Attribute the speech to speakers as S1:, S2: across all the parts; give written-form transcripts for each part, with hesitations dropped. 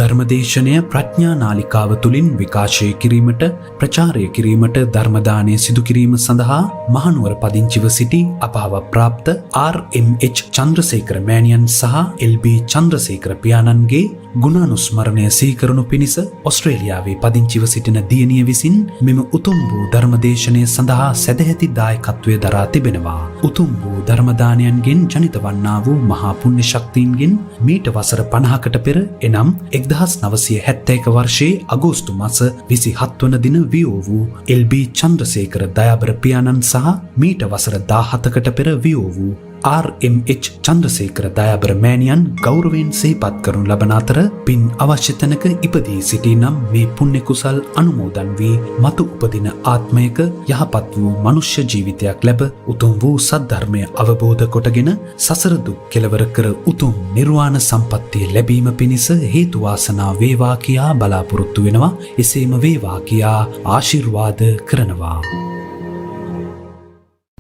S1: ධර්මදේශනය ප්‍රඥා නාලිකාව තුළින් විකාශය කිරීමට ප්‍රචාරය කිරීමට ධර්මදානය සිදු කිරීම සඳහා මහනුවර පදිංචිව සිටි අපහාව ප්‍රාප්ත RMH චන්ද්‍රසේකර මෑණියන් සහ LB චන්ද්‍රසේකර පියාණන්ගේ ගුණානුස්මරණය සීකරනු පිණිස ඔස්ට්‍රේලියාවේ පදිංචිව සිටින දියණිය විසින් මෙම උතුම් වූ ධර්මදේශනය සඳහා සැදැහැති දායකත්වය දරා තිබෙනවා. උතුම් වූ ධර්මදානයන්ගෙන් ජනිත වන්නා වූ මහා පුණ්‍ය ශක්තියින්ගෙන් මීට වසර 50කට පෙර එනම් 1971 වර්ෂයේ අගෝස්තු මාස 27 වන දින වියෝ වූ LB චන්ද්‍රසේකර දයාබර පියාණන් සහ මීට වසර 17කට පෙර වියෝ වූ RMH චන්ද්‍රසේකර දයාබර මෑණියන් ගෞරවයෙන් සිහිපත් කරනු ලබන අතර පින් අවශ්‍ය තැනක ඉපදී සිටී නම් මේ පුණ්‍ය කුසල් අනුමෝදන් වී මතු උපදින ආත්මයක යහපත් වූ මනුෂ්‍ය ජීවිතයක් ලැබ උතුම් වූ සද්ධර්මය අවබෝධ කොටගෙන සසර දුක් කෙලවර කර උතුම් නිර්වාණ සම්පත්තිය ලැබීම පිණිස හේතු වාසනා වේවා කියා බලාපොරොත්තු වෙනවා. එසේම වේවා කියා ආශිර්වාද කරනවා.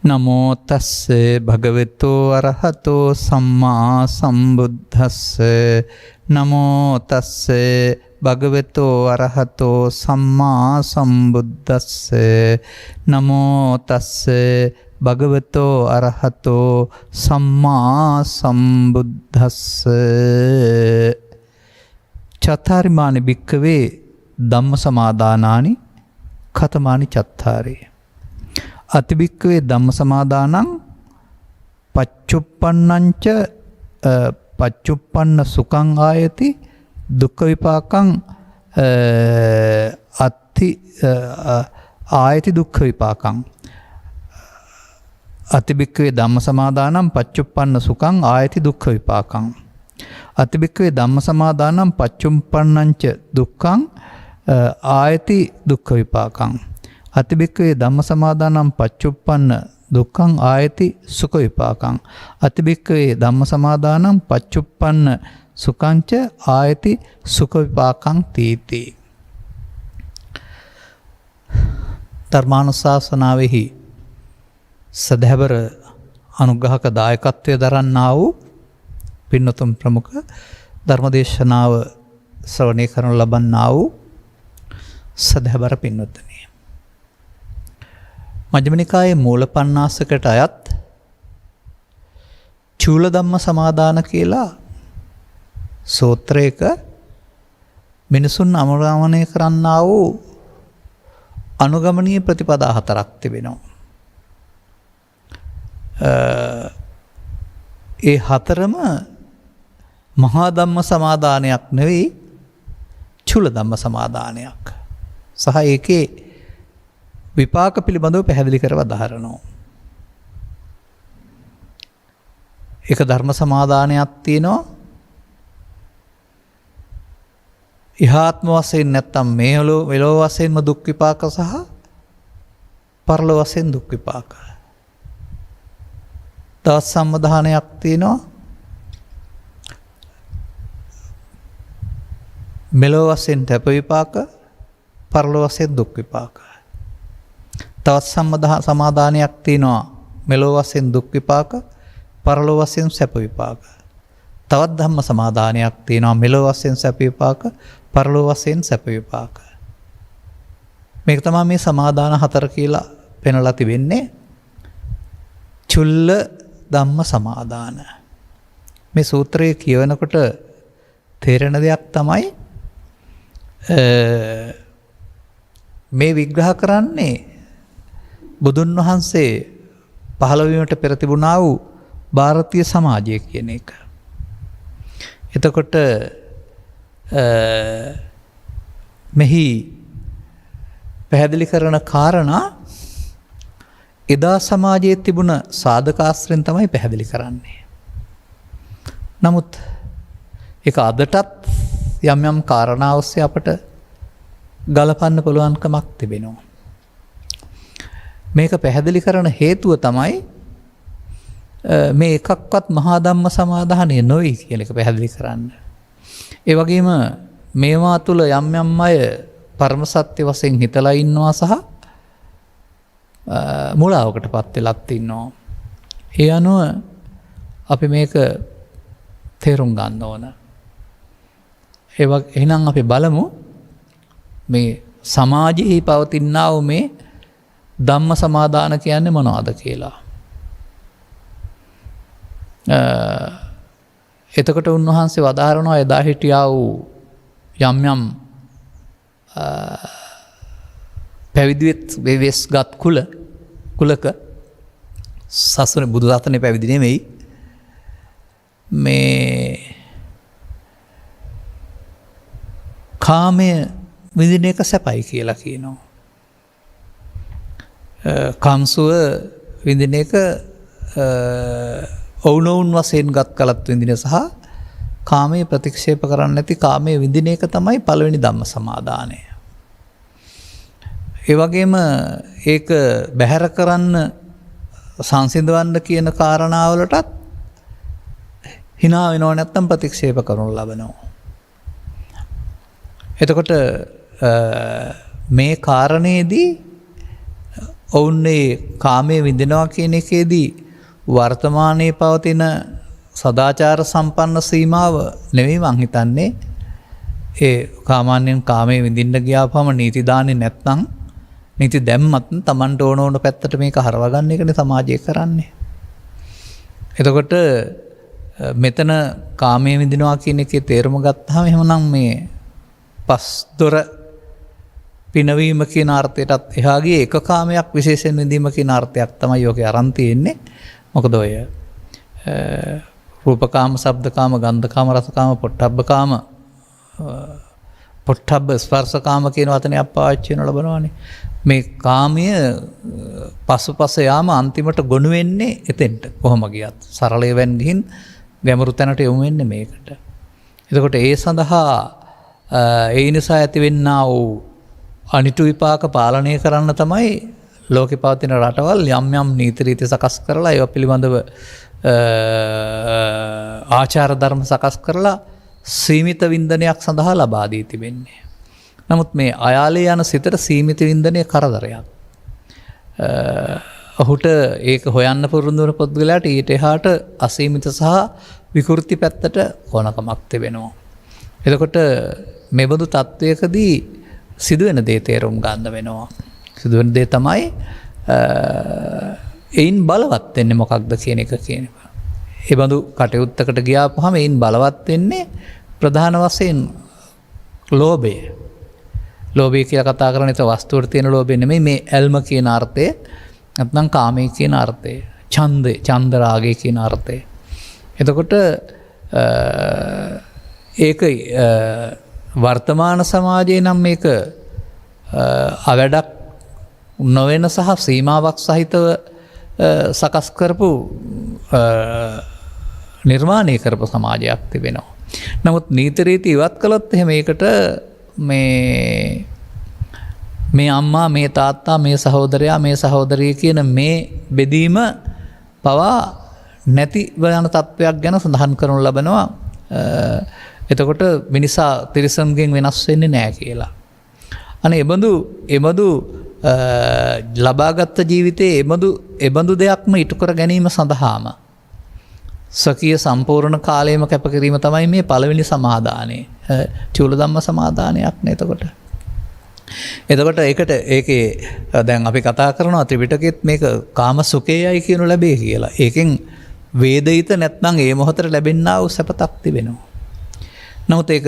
S2: නමෝ තස්ස භගවතු අරහතෝ සම්මා සම්බුද්දස්ස නමෝ තස්ස භගවතු අරහතෝ සම්මා සම්බුද්දස්ස නමෝ තස්ස භගවතු අරහතෝ සම්මා සම්බුද්දස්ස චත්තාරිමානි භික්ඛවේ ධම්මසමාදානානි කතමානි චත්තාරේ අතිභික්ඛවේ ධම්මසමාදානං පච්චුප්පන්නංච පච්චුප්පන්න සුඛං ආයති දුක්ඛ විපාකං අත්ති ආයති දුක්ඛ විපාකං අතිභික්ඛවේ ධම්මසමාදානං පච්චුප්පන්න සුඛං ආයති දුක්ඛ විපාකං අතිභික්ඛවේ ධම්මසමාදානං පච්චුප්පන්නංච දුක්ඛං ආයති දුක්ඛ විපාකං අතිභික්ඛවේ ධම්මසමාදානං පච්චුප්පන්න දුක්ඛං ආයති සුඛ විපාකං අතිභික්ඛවේ ධම්මසමාදානං පච්චුප්පන්න සුඛංච ආයති සුඛ විපාකං තීති. ධර්මානුශාසනාවෙහි සදහැවර අනුග්‍රහක දායකත්වය දරන්නා වූ පින්නතුන් ප්‍රමුඛ ධර්මදේශනාව ශ්‍රවණය කරනු ලබන්නා වූ සදහැවර පින්වත්නි, මජ්ක්‍ධිම නිකායේ මූල පඤ්ඤාසකට අයත් චූල ධම්ම සමාදාන කියලා සූත්‍රයක මිනිසුන් අනුගමනය කරන්නා වූ අනුගමනීය ප්‍රතිපදා 4ක් තිබෙනවා. ඒ 4ම මහා ධම්ම සමාදානයක් නෙවෙයි, චූල ධම්ම සමාදානයක්. සහ ඒකේ විපාක පිළිබඳව පැහැදිලි කරව දහරනවා. එක ධර්ම සමාදානයක් තියෙනවා. ඉහාත්ම වශයෙන් නැත්තම් මෙලොව වශයෙන්ම දුක් විපාක සහ පරලොව වශයෙන් දුක් විපාක. තවත් සම්මදානයක් තියෙනවා. මෙලොව වශයෙන් තැප විපාක, පරලොව වශයෙන් දුක් විපාක. තවත් සමාදානයක් තියෙනවා මෙලොව වශයෙන් දුක් විපාක, පරලොව වශයෙන් සැප විපාක. තවත් ධම්ම සමාදානයක් තියෙනවා මෙලොව වශයෙන් සැප විපාක, පරලොව වශයෙන් සැප විපාක. මේක තමයි මේ සමාදාන 4 කියලා පෙන්වලා තිබෙන්නේ. චුල්ල ධම්ම සමාදාන. මේ සූත්‍රයේ කියවනකොට තේරෙන දෙයක් තමයි මේ විග්‍රහ කරන්නේ බුදුන් වහන්සේ පහළ වීමට පෙර තිබුණා වූ ಭಾರತೀಯ සමාජය කියන එක. එතකොට මෙහි පැහැදිලි කරන කාරණා එදා සමාජයේ තිබුණ සාධකාශ්‍රයෙන් තමයි පැහැදිලි කරන්නේ. නමුත් ඒක අදටත් යම් යම් කාරණා ඔස්සේ අපට ගලපන්න පුළුවන්කමක් තිබෙනවා. මේක පැහැදිලි කරන හේතුව තමයි මේ එකක්වත් මහා ධම්ම සමාදානය නොවේ කියන එක පැහැදිලි කරන්න. ඒ වගේම මේවා තුළ යම් යම් අය පරම සත්‍ය වශයෙන් හිතලා ඉන්නවා සහ මුලාවකටපත් වෙලත් ඉන්නවා. ඒ අනුව අපි මේක තේරුම් ගන්න ඕන. එහෙනම් අපි බලමු මේ සමාජයේ පවතිනා වූ මේ ධම්ම සමාදාන කියන්නේ මොනවද කියලා. එතකොට උන්වහන්සේ වදාහරනවා එදා හිටියා වූ යම් යම් පැවිදිවෙත් වෙස්ගත් කුලක සසුන බුදු සසුනේ පැවිදි නෙමෙයි මේ කාමය විඳින එක සැපයි කියලා කියනවා. කම්සුව විඳින එක ඔවුනොවුන් වශයෙන් ගත් කලත් විඳින සහ කාමයේ ප්‍රතික්ෂේප කරන්න නැති කාමයේ විඳින එක තමයි පළවෙනි ධම්ම සමාදානය. ඒ වගේම ඒක බැහැර කරන්න සංසිඳවන්න කියන කාරණාවලටත් hina වෙනව නැත්තම් ප්‍රතික්ෂේප කරනු ලබනවා. එතකොට මේ කාරණේදී ඔවුන්නේ කාමයේ විඳිනවා කියන එකේදී වර්තමානයේ පවතින සදාචාර සම්පන්න සීමාව නෙවෙයි මං හිතන්නේ. ඒ කාමාන්‍යයෙන් කාමයේ විඳින්න ගියාපම නීති දාන්නේ නැත්නම් නීති දැම්මත් Tamanට ඕන පැත්තට මේක හරවා ගන්න එකනේ සමාජය කරන්නේ. එතකොට මෙතන කාමයේ විඳිනවා කියන එකේ තේරුම ගත්තාම එහෙමනම් මේ පස්දොර පිනවීම කියන අර්ථයටත් එහා ගියේ එක කාමයක් විශේෂයෙන් විඳීම කියන අර්ථයක් තමයි යෝගේ අරන් තියෙන්නේ. මොකද ඔය රූපකාම, ශබ්දකාම, ගන්ධකාම, රසකාම, පොට්ටබ්බකාම, පොට්ටබ්බ ස්පර්ශකාම කියන වචනය පාවිච්චි වෙන ලබනවානේ. මේ කාමය පසුපස යාම අන්තිමට ගොනු වෙන්නේ එතෙන්ට. කොහොම ගියත් සරලයෙන් ගිහින් ගැඹුරු තැනට යොමු වෙන්නේ මේකට. එතකොට ඒ සඳහා ඒ නිසා ඇතිවෙන්නා වූ අනිතු විපාක පාලනය කරන්න තමයි ලෝකේ පවතින රටවල් යම් යම් නීති රීති සකස් කරලා ඒවා පිළිබඳව ආචාර ධර්ම සකස් කරලා සීමිත වින්දනයක් සඳහා ලබා දී තිබෙන්නේ. නමුත් මේ අයාලේ යන සිතට සීමිත වින්දනය කරදරයක්. ඔහුට ඒක හොයන්න පුරුදු වන පුද්ගලයාට ඊට එහාට අසීමිත සහ විකෘති පැත්තට ඕනකමක් තිබෙනවා. එතකොට මෙබඳු තත්වයකදී සිදුවෙන දේ තේරුම් ගන්න වෙනවා. සිදුවෙන දේ තමයි එයින් බලවත් වෙන්නේ මොකක්ද කියන එක කියනවා. ඒ බඳු කටයුත්තකට ගියාපුවාම එයින් බලවත් වෙන්නේ ප්‍රධාන වශයෙන් ලෝභය. ලෝභය කියලා කතා කරන්නේ ඒ වස්තුවට තියෙන ලෝභය නෙමෙයි මේ ඇල්ම කියන අර්ථය. නැත්නම් කාමයේ කියන අර්ථය. ඡන්දය, ඡන්ද රාගය කියන අර්ථය. එතකොට ඒක වර්තමාන සමාජයේ නම් මේක අවැඩක් නොවන සහ සීමාවක් සහිතව සකස් කරපු නිර්මාණය කරපු සමාජයක් තිබෙනවා. නමුත් නීති රීති ඉවත් කළොත් එහෙම ඒකට මේ අම්මා, මේ තාත්තා, මේ සහෝදරයා, මේ සහෝදරිය කියන මේ බෙදීම පවා නැති යන තත්වයක් ගැන සඳහන් කරනු ලබනවා. එතකොට මිනිසා තිරිසන්ගෙන් වෙනස් වෙන්නේ නැහැ කියලා. අනේ එබඳු ලබාගත් ජීවිතයේ එබඳු දෙයක්ම ඉටු කර ගැනීම සඳහාම සකිය සම්පූර්ණ කාලයම කැපකිරීම තමයි මේ පළවෙනි සමාදානය. චූලධම්ම සමාදානයක් නේ එතකොට. එතකොට ඒකේ දැන් අපි කතා කරනවා ත්‍රිපිටකෙත් මේක කාම සුඛයයි කියනු ලැබේ කියලා. ඒකෙන් වේදිත නැත්නම් ඒ මොහොතට ලැබෙන්නා වූ සැපතක් තිබෙනවා. නමුත් ඒක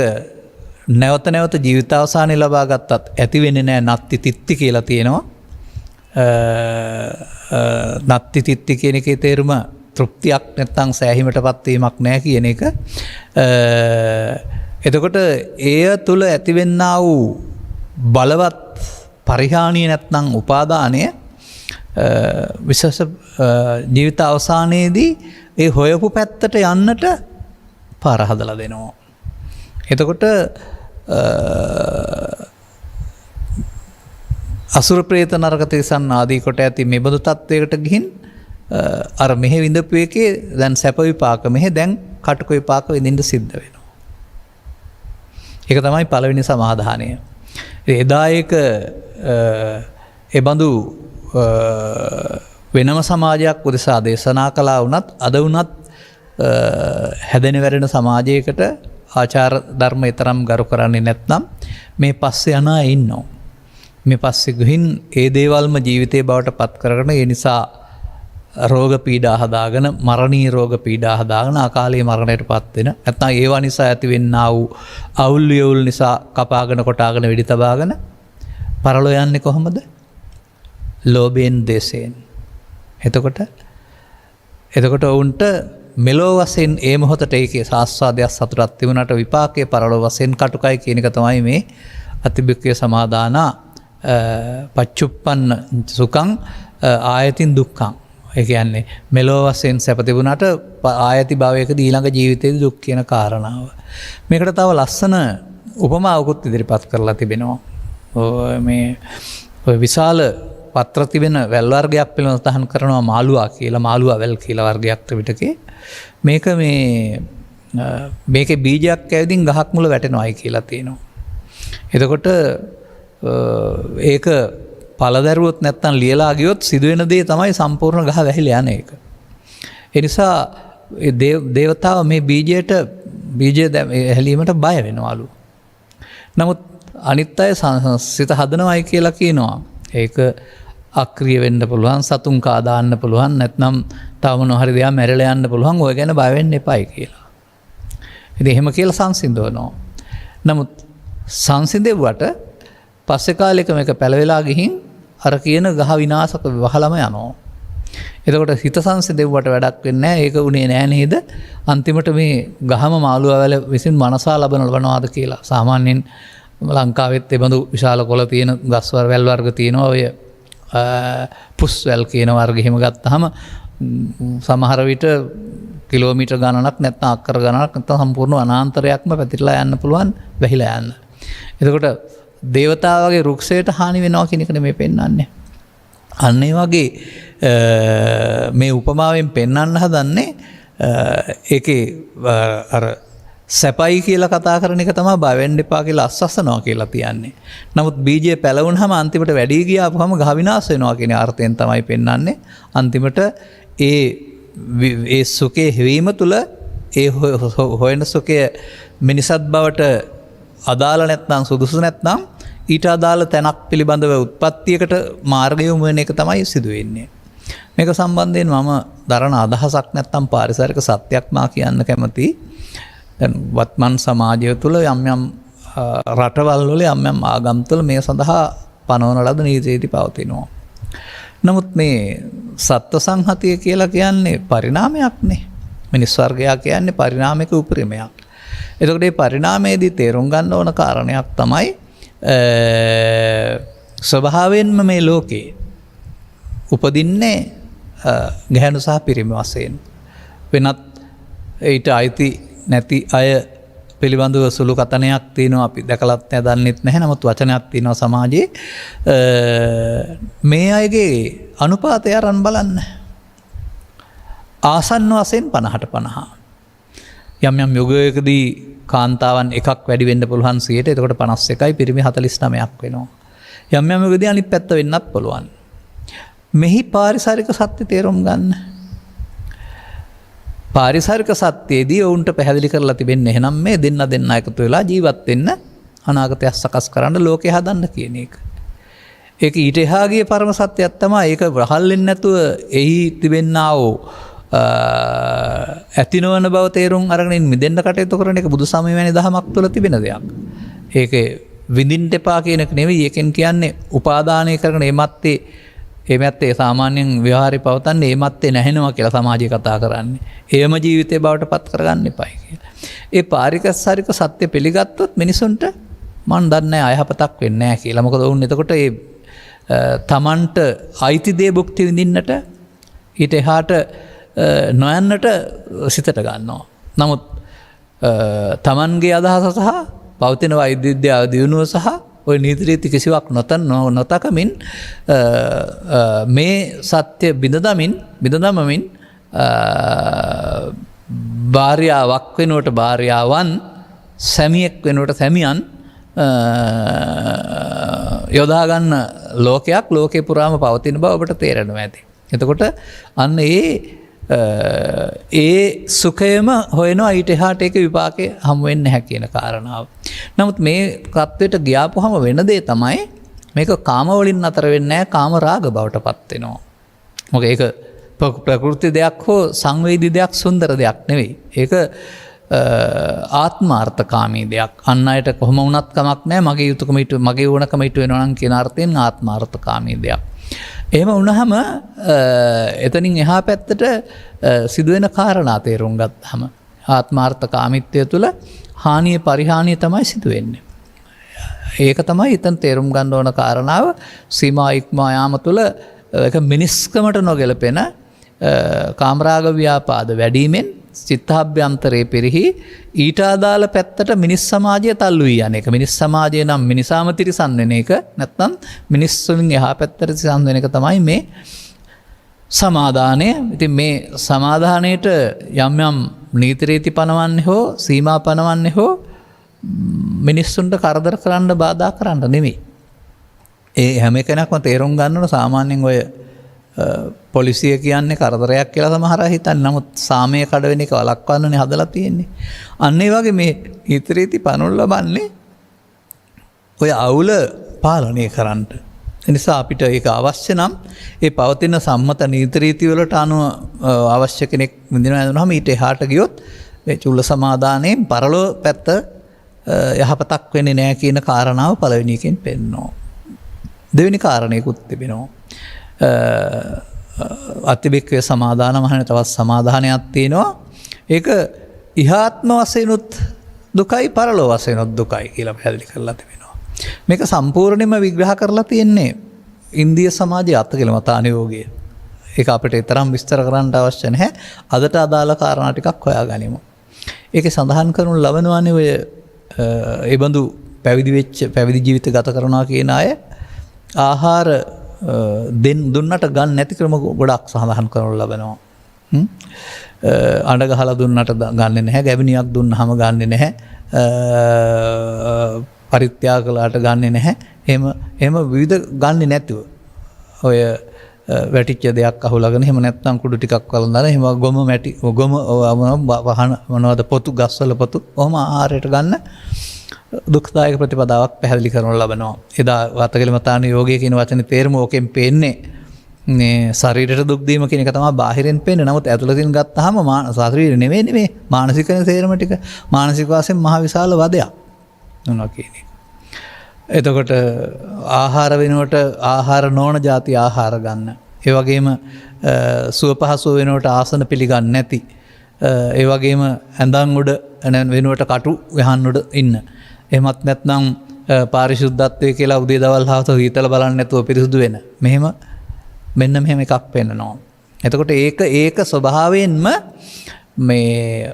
S2: නැවත නැවත ජීවිතාවසානයේ ලබා ගත්තත් ඇති වෙන්නේ නැහැ. නත්ති තිත්ති කියලා තියෙනවා. නත්ති තිත්ති කියන එකේ තේරුම තෘප්තියක් නැත්නම් සෑහීමටපත් වීමක් නැහැ කියන එක. එතකොට එය තුල ඇතිවෙන්නා වූ බලවත් පරිහානිය නැත්නම් උපාදානය විශේෂ ජීවිත අවසානයේදී ඒ හොයපු පැත්තට යන්නට පාර හදලා දෙනවා. එතකොට අසුර ප්‍රේත නරක තිරිසන් ආදී කොට ඇති මෙබඳු තත්වයකට ගිහින් අර මෙහෙ විඳපු එකේ දැන් සැප විපාක මෙහෙ දැන් කටුක විපාක විඳින්න සිද්ධ වෙනවා. ඒක තමයි පළවෙනි සමාදානය. එදා ඒක එබඳු වෙනම සමාජයක් උදෙසා දේශනා කළා වුණත් අද වුණත් හැදෙන වැරෙන සමාජයකට ආචාර ධර්ම තරම් ගරු කරන්නේ නැත්නම් මේ පස්සේ යන අය ඉන්නවා. මේ පස්සේ ගිහින් ඒ දේවල්ම ජීවිතේ බවට පත් කරගෙන ඒ නිසා රෝග පීඩා හදාගෙන මරණීය රෝග පීඩා හදාගෙන අකාලේ මරණයට පත් වෙන නැත්නම් ඒවා නිසා ඇතිවෙනා වූ අවුල් වියවුල් නිසා කපාගෙන කොටාගෙන වෙඩි තබාගෙන පරලෝ යන්නේ කොහොමද? ලෝභයෙන් දේශයෙන්. එතකොට ඔවුන්ට මෙලෝ වශයෙන් ඒ මොහොතට ඒකේ ආස්වාදයක් සතුටක් තිබුණාට විපාකයේ පරලෝ වශයෙන් කටුකයි කියන එක තමයි මේ අතිබික්කේ සමාදානා පච්චුප්පන්න සුඛං ආයතින් දුක්ඛං. ඒ කියන්නේ මෙලෝ වශයෙන් සැප තිබුණාට ආයති භවයකදී ඊළඟ ජීවිතයේදී දුක් කියන කාරණාව. මේකට තව ලස්සන උපමාවකුත් ඉදිරිපත් කරලා තිබෙනවා. මේ විශාල පත්‍ර තිබෙන වැල් වර්ගයක් පිළිබඳව තහන් කරනවා මාළුවා කියලා. මාළුවා වැල් කියලා වර්ගයක් ත්‍රිපිටකේ. මේකේ බීජයක් ඇවිදින් ගහක් මුල වැටෙනවායි කියලා තියෙනවා. එතකොට ඒක පළදැරුවොත් නැත්තම් ලියලා ගියොත් සිදුවෙන දේ තමයි සම්පූර්ණ ගහ වැහිලා යන එක. ඒ නිසා දේවතාව මේ බීජය හැලීමට බය වෙනවලු. නමුත් අනිත් අය සිත හදනවයි කියලා කියනවා. ඒක අක්‍රිය වෙන්න පුළුවන්, සතුන් කා දාන්න පුළුවන්, නැත්නම් තව මොනවා හරි දෙයක් මැරෙලා යන්න පුළුවන්. ඔය ගැන බය වෙන්න එපායි කියලා. ඉතින් එහෙම කියලා සංසිඳවනවා. නමුත් සංසිඳෙව්වට පස්සේ කාලෙක මේක පැලවෙලා ගිහින් අර කියන ගහ විනාශක වහලම යනවා. එතකොට හිත සංසිඳෙව්වට වැඩක් වෙන්නේ නැහැ. ඒක උනේ නෑ නේද? අන්තිමට මේ ගහම මාළුවාවල විසින් මනසා ලබනවාද කියලා. සාමාන්‍යයෙන් ලංකාවෙත් ඒ බඳු විශාල කොළ තියෙන ගස් වැල් වර්ග තියෙනවා. ඔය පුස් වැල් කියන වර්ග එහෙම ගත්තාම සමහර විට කිලෝමීටර් ගණනක් නැත්නම් අක්කර ගණනක් නැත්නම් සම්පූර්ණ වනාන්තරයක්ම පැතිරලා යන්න පුළුවන්, වැහිලා යන්න. එතකොට දේවතාවගේ රුක්ෂයට හානි වෙනවා කියන එක නෙමෙයි පෙන්වන්නේ. අන්න ඒ වගේ මේ උපමාවෙන් පෙන්වන්න හදන්නේ ඒකේ අර සැපයි කියලා කතා කරන එක තමයි බය වෙන්න එපා කියලා අස්වසනවා කියලා තියන්නේ. නමුත් බීජය පැලවුනහම අන්තිමට වැඩි ගියාපුවම ගහ විනාශ වෙනවා කියන අර්ථයෙන් තමයි පෙන්වන්නේ. අන්තිමට ඒ සුඛේ හැවීම තුළ ඒ හොයන සුඛය මිනිසත් බවට අදාළ නැත්නම් සුදුසු නැත්නම් ඊට අදාළ තැනක් පිළිබඳව උත්පත්තියකට මාර්ගය යොමු වෙන එක තමයි සිදු වෙන්නේ. මේක සම්බන්ධයෙන් මම දරන අදහසක් නැත්නම් පාරිසරික සත්‍යයක් මා කියන්න කැමතියි. දැන් වත්මන් සමාජය තුළ යම් යම් රටවල් වල යම් යම් ආගම් තුළ මේ සඳහා පනවන ලද නීති පවතිනවා. නමුත් මේ සත්ව සංහතිය කියලා කියන්නේ පරිණාමයක්නේ. මිනිස් වර්ගයා කියන්නේ පරිණාමික උපරිමයක්. එතකොට මේ පරිණාමයේදී තේරුම් ගන්න ඕන කාරණයක් තමයි ස්වභාවයෙන්ම මේ ලෝකේ උපදින්නේ ගැහැණු සහ පිරිමි වශයෙන්. වෙනත් ඊට අයිති නැති අය පිළිබඳව සුළු කතනයක් තියෙනවා, අපි දැකලත් දන්නෙත් නැහැ. නමුත් වචනයක් තියෙනවා සමාජයේ. මේ අයගේ අනුපාතය අරන් බලන්න. ආසන්න වශයෙන් 50ට 50. යම් යම් යුගයකදී කාන්තාවන් එකක් වැඩි වෙන්න පුළුවන් 100ට. එතකොට 51යි පිරිමි 49ක් වෙනවා. යම් යම් යුගදී අනිත් පැත්ත වෙන්නත් පුළුවන්. මෙහි පාරිසරික සත්‍ය තේරුම් ගන්න. පාරිසරික සත්‍යයේදී ඔවුන්ට පැහැදිලි කරලා තිබෙන්නේ එහෙනම් මේ දෙන්න එකතු වෙලා ජීවත් වෙන්න, අනාගතයක් සකස් කරන්න, ලෝකේ හදන්න කියන එක. ඒක ඊට එහා ගිය පරම සත්‍යයක් තමයි. ඒක වහල් වෙන්නේ නැතුව එහි තිබෙන්නා වූ ඇති නොවන බව තේරුම් අරගෙන මිදෙන්න කටයුතු කරන එක බුදුසමය වැනි දහමක් තුළ තිබෙන දෙයක්. ඒක විඳින්න එපා කියන එක නෙවෙයි. ඒකෙන් කියන්නේ උපාදානය කරගෙන එමත්තේ සාමාන්‍යයෙන් ව්‍යවහාරේ පවතන්නේ එමත්තේ නැහෙනවා කියලා සමාජය කතා කරන්නේ. ඒම ජීවිතේ බවට පත් කරගන්න එපයි කියලා. ඒ පාරිසරික සත්‍ය පිළිගත්තොත් මිනිසුන්ට මන් දන්නේ අයහපතක් වෙන්නේ නැහැ කියලා. මොකද වුන් එතකොට ඒ තමන්ට අයිති දේ භුක්ති විඳින්නට ඊට එහාට නොයන්නට සිතට ගන්නවා. නමුත් තමන්ගේ අදහස සහ පවතින වෛද්‍ය විද්‍යාව දියුණුව සහ ඔය නීති රීති කිසිවක් නොතකමින් මේ සත්‍ය බිඳදමින් භාර්යාවක් වෙනුවට භාර්යාවන්, සැමියෙක් වෙනුවට සැමියන් යොදාගන්න ලෝකේ පුරාම පවතින බව ඔබට තේරෙනවා ඇති. එතකොට අන්න ඒ සුඛයම හොයනවා ඊට එහාට ඒක විපාකේ හමු වෙන්නේ නැහැ කියන කාරණාව. නමුත් මේ තත්වයට ගියාපුවම වෙන දේ තමයි මේක කාම වලින් අතර වෙන්නේ නැහැ කාම රාග බවට පත් වෙනවා. මොකද ඒක ප්‍රකෘති දෙයක් හෝ සංවේදී දෙයක් සුන්දර දෙයක් නෙවෙයි. ඒක ආත්මාර්ථකාමී දෙයක්. අන් අයට කොහොම වුණත් කමක් නැහැ මගේ යුතුයකම ඊට මගේ ඕනකම ඊට වෙනවා නම් කියන අර්ථයෙන් ආත්මාර්ථකාමී දෙයක්. එහෙම වුණාම එතනින් එහා පැත්තට සිදුවෙන කාරණා තේරුම් ගත්තාම ආත්මාර්ථකාමීත්වය තුළ හානිය පරිහානිය තමයි සිදුවෙන්නේ. ඒක තමයි එතන තේරුම් ගන්න ඕන කාරණාව. සීමා ඉක්මා යාම තුළ ඒක මිනිස්කමට නොගැලපෙන කාමරාග ව්‍යාපාද වැඩිමෙන් චිත්තාභ්‍යන්තරයේ පිරිහි ඊට අදාළ පැත්තට මිනිස් සමාජය තල්ලු වී යන එක. මිනිස් සමාජය නම් මිනිසාම තිරිසන් වෙන එක නැත්නම් මිනිස්සුන්ගෙන් එහා පැත්තට තිරිසන් වෙන එක තමයි මේ සමාදානය. ඉතින් මේ සමාදානයේට යම් යම් නීති රීති පනවන්නේ හෝ සීමා පනවන්නේ හෝ මිනිස්සුන්ට කරදර කරන්න බාධා කරන්න නෙමෙයි. ඒ හැම කෙනෙක්ම තේරුම් ගන්න ඕන සාමාන්‍යයෙන් ඔය පොලිසිය කියන්නේ කරදරයක් කියලා සමහර අය හිතන්නේ. නමුත් සාමය කඩවෙන එක වළක්වන්නනේ හදලා තියෙන්නේ. අන්න ඒ වගේ මේ නීති රීති පනවන්න ලබන්නේ ඔය අවුල පාලනය කරන්න. ඒ නිසා අපිට ඒක අවශ්‍ය නම් ඒ පවතින සම්මත නීති රීති වලට අනුව අවශ්‍ය කෙනෙක් විඳිනවා නේද? ඊට එහාට ගියොත් මේ චුල්ල සමාදානයෙන් පරලෝ පැත්ත යහපතක් වෙන්නේ නැහැ කියන කාරණාව පළවෙනි එකෙන් පෙන්නනවා. දෙවෙනි කාරණේකුත් තිබෙනවා. අතිබික්කේ සමාදාන මහණ තවත් සමාදානයක් තියෙනවා. ඒක ඉහාත්ම වශයෙන්ුත් දුකයි පරලෝ වශයෙන්ුත් දුකයි කියලා පැහැදිලි කරලා තිබෙනවා. මේක සම්පූර්ණයෙන්ම විග්‍රහ කරලා තියෙන්නේ ඉන්දිය සමාජයේ අත්කලමතානුയോഗය. ඒක අපිට තරම් විස්තර කරන්න අවශ්‍ය නැහැ. අදට අදාළ කාරණා ටිකක් හොයාගනිමු. ඒකේ සඳහන් කරනු ලබනවානේ ඔය ඒ බඳු පැවිදි ජීවිත ගත කරනවා කියන අය ආහාර දුන්නට ගන්න නැති ක්‍රම ගොඩක් සඳහන් කරනු ලබනවා. අඬ ගහලා දුන්නට ගන්නෙ නැහැ, ගැබිනියක් දුන්නාම ගන්නෙ නැහැ, පරිත්‍යාග කළාට ගන්නෙ නැහැ. එහෙම විවිධ ගන්නෙ නැතුව ඔය වැටිච්ච දෙයක් අහුලගෙන එහෙම නැත්නම් කුඩු ටිකක් වළඳන එහෙම ගොම වහන මොනවද පොතු ගස්වල පොතු ඔහොම ආහාරයට ගන්න දුක්ඛදායක ප්‍රතිපදාවක් පැහැදිලි කරනු ලබනවා. එදා වතකලමතාන යෝගය කියන වචනේ තේරුම ඕකෙන් පේන්නේ මේ ශරීරයට දුක් දීම කියන එක තමයි බාහිරින් පේන්නේ. නමුත් ඇතුළතින් ගත්තාම ශරීරය නෙවෙයි මේ මානසිකනේ තේරම ටික මානසික වශයෙන් මහ විශාල වදයක් මොනවා කියන්නේ. එතකොට ආහාර වෙනුවට ආහාර නොවන ಜಾති ආහාර ගන්න. ඒ වගේම සුව පහසුව වෙනුවට ආසන පිළිගන්නේ නැති. ඒ වගේම ඇඳන් උඩ වෙනුවට කටු වහන් උඩ ඉන්න. එහෙමත් නැත්නම් පාරිශුද්ධත්වයේ කියලා උදේ දවල් හවස හීතල බලන්නේ නැතුව පිරිසුදු වෙන. මෙන්න මෙහෙම එකක් පෙන්නනවා. එතකොට ඒක ස්වභාවයෙන්ම මේ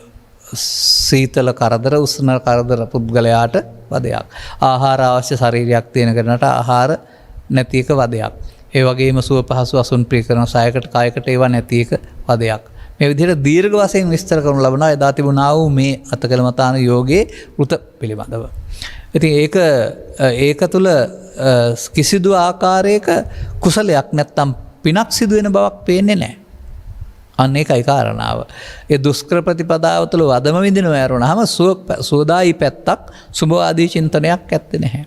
S2: සීතල කරදර උෂ්ණ කරදර පුද්ගලයාට වදයක්. ආහාර අවශ්‍ය ශරීරයක් තියෙන කෙනාට ආහාර නැති එක වදයක්. ඒ වගේම සුව පහසු අසුන් ප්‍රිය කරන සායකට කායකට ඒවා නැති එක වදයක්. මේ විදිහට දීර්ඝ වශයෙන් විස්තර කරනු ලබනවා එදා තිබුණා වූ මේ අතකලමතාන යෝගයේ වෘත පිළිබඳව. ඉතින් ඒක තුළ කිසිදු ආකාරයක කුසලයක් නැත්තම් පිනක් සිදු වෙන බවක් පේන්නේ නැහැ. අන්න ඒකයි කාරණාව. ඒ දුෂ්කර ප්‍රතිපදාව තුළ වදම විඳිනවා යරුණාම සෝදායි පැත්තක් සුභවාදී චින්තනයක් ඇත්තේ නැහැ.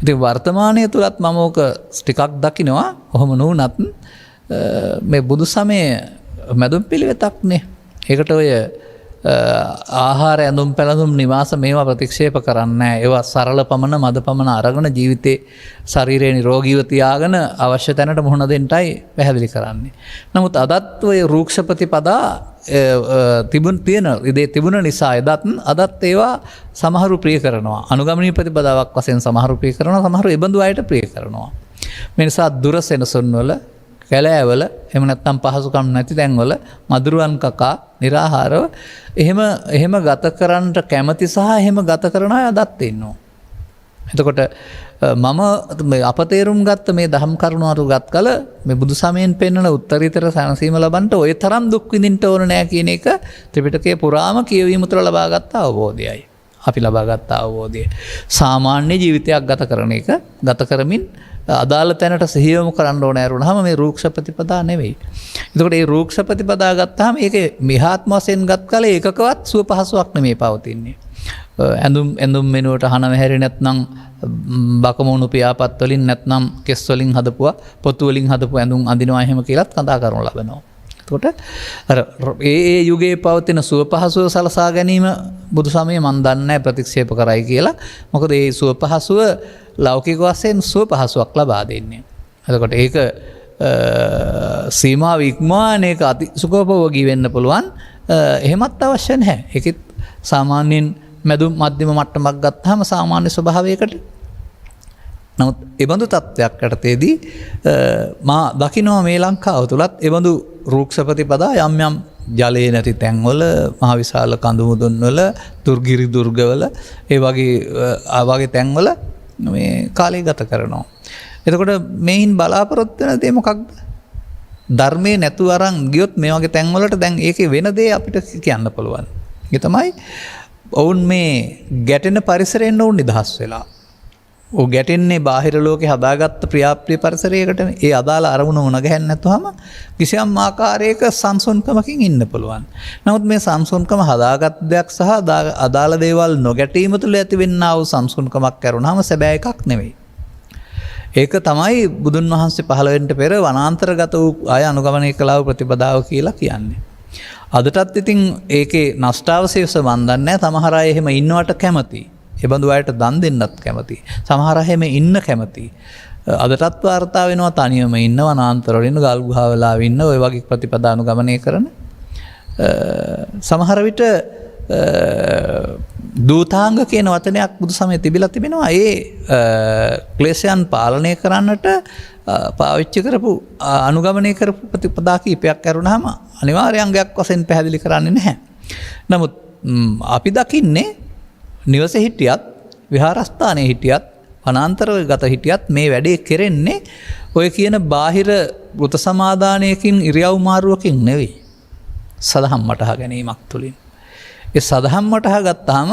S2: ඉතින් වර්තමානයේ තුලත් මම ඕක ටිකක් දකිනවා. කොහොම නොවුනත් මේ බුදු සමය මැදුම් පිළිවෙතක්නේ. ඒකට ඔය ආහාර ඇඳුම් පැළඳුම් නිවාස මේවා ප්‍රතික්ෂේප කරන්නේ නැහැ. ඒවා සරල පමණ මද පමණ අරගෙන ජීවිතේ ශරීරය නිරෝගීව තියාගෙන අවශ්‍ය තැනට මුහුණ දෙන්නයි පැහැදිලි කරන්නේ. නමුත් අදත් ඔය රූක්ෂ ප්‍රතිපදා තිබුණ නිසා අදත් ඒවා සමහරු ප්‍රිය කරනවා. අනුගමනීය ප්‍රතිපදාවක් වශයෙන් සමහරු ප්‍රිය කරනවා, සමහරු ඒ බඳු අයට ප්‍රිය කරනවා. මේ නිසා දුර සෙනසුන් වල කැලෑවල එහෙම නැත්නම් පහසුකම් නැති තැන්වල මදුරුවන් කකා निराහාරව එහෙම ගත කරන්නට කැමති සහ එහෙම ගත කරන අය අදත් ඉන්නවා. එතකොට මම අප තේරුම් ගත්ත මේ දහම් කරුණු අරු ගත් කල මේ බුදු සමයෙන් පෙන්වන උත්තරීතර සැනසීම ලබන්නට ඔය තරම් දුක් විඳින්න ඕන නෑ කියන එක ත්‍රිපිටකයේ පුරාම කියවීම තුළ ලබාගත් අවබෝධයයි. අපි ලබාගත් අවබෝධය. සාමාන්‍ය ජීවිතයක් ගත කරන එක ගත කරමින් අදාළ තැනට සිහියොමු කරන්න ඕන ඇරුණාම මේ රූක්ෂ ප්‍රතිපදා නෙවෙයි. එතකොට මේ රූක්ෂ ප්‍රතිපදා ගත්තාම ඒකේ මිහාත්ම වශයෙන් ගත් කලේ එකකවත් සුව පහසුවක් නෙමෙයි පවතින්නේ. ඇඳුම් මෙනුවට හන වැහැරි නැත්නම් බකමුණු පියාපත් වලින් නැත්නම් කෙස් වලින් හදපුවා පොතු වලින් හදපු ඇඳුම් අඳිනවා එහෙම කියලාත් කතා කරනු ලබනවා. එතකොට අර ඒ යුගයේ පවතින සුව පහසුව සලසා ගැනීම බුදු සමයේ මන් දන්නේ ප්‍රතික්ෂේප කරයි කියලා. මොකද ඒ සුව පහසුව ලෞකික වශයෙන් සුව පහසුවක් ලබා දෙන්නේ. එතකොට ඒක සීමාව ඉක්මවාන ඒක අති සුඛෝපභෝගී වෙන්න පුළුවන්. එහෙමත් අවශ්‍ය නැහැ. ඒකෙත් සාමාන්‍යයෙන් මැදුම් මධ්‍යම මට්ටමක් ගත්තාම සාමාන්‍ය ස්වභාවයකට. නමුත් එබඳු තත්ත්වයක් යටතේදී මා දකිනවා මේ ලංකාව තුලත් එබඳු රූක්ෂ ප්‍රතිපදා යම් යම් ජලයේ නැති තැන්වල මහ විශාල කඳු මුදුන් වල දුර්ගිරි දුර්ගවල ඒ වගේ තැන්වල මේ කාලය ගත කරනවා. එතකොට මේන් බලාපොරොත්තු වෙන දේ මොකක්ද? ධර්මයේ නැතුව අරන් ගියොත් මේ වගේ තැන්වලට දැන් ඒකේ වෙන දේ අපිට කියන්න පුළුවන්. ඒ තමයි ඔවුන් මේ ගැටෙන පරිසරයෙන් ඔවුන් නිදහස් වෙලා. ඔව් ගැටෙන්නේ බාහිර ලෝකේ හදාගත්ත ප්‍රියාප්‍රිය පරිසරයකට. ඒ අදාළ අරමුණ මුණ ගැහෙන්නේ නැතුවම කිසියම් ආකාරයක සංසුන්කමකින් ඉන්න පුළුවන්. නමුත් මේ සංසුන්කම හදාගත් දෙයක් සහ අදාළ දේවල් නොගැටීම තුළ ඇතිවෙනා වූ සංසුන්කමක් කරුණාම සැබෑ එකක් නෙවෙයි. ඒක තමයි බුදුන් වහන්සේ පහළ වෙන්න පෙර වනාන්තරගත වූ අය අනුගමනය කළා වූ ප්‍රතිපදාව කියලා කියන්නේ. අදටත් ඉතින් ඒකේ නෂ්ටාවශේෂ වන්දන්නේ සමහර අය එහෙම ඉන්නවට කැමති. ඒ බඳු අයට දන් දෙන්නත් කැමති. සමහර අය එහෙම ඉන්න කැමති. අදටත් වාර්තා වෙනවා තනියම ඉන්න වනාන්තරවල ඉන්න ගල් ගුහාවලා ඉන්න ඔය වගේ ප්‍රතිපදා අනුගමනය කරන සමහර විට දූතාංග කියන වචනයක් බුදු සමයේ තිබිලා තිබෙනවා. ඒ ක්ලේශයන් පාලනය කරන්නට පාවිච්චි කරපු අනුගමනය කරපු ප්‍රතිපදා කීපයක් කරුණාම අනිවාර්ය අංගයක් වශයෙන් පැහැදිලි කරන්නේ නැහැ. නමුත් අපි දකින්නේ නිවසේ හිටියත් විහාරස්ථානයේ හිටියත් වනාන්තරගත හිටියත් මේ වැඩේ කෙරෙන්නේ ඔය කියන බාහිර වෘත සමාදානයකින් ඉරියව් මාරුවකින් නෙවෙයි. සදහම් වටහා ගැනීමක් තුළින්. ඒ සදහම් වටහා ගත්තාම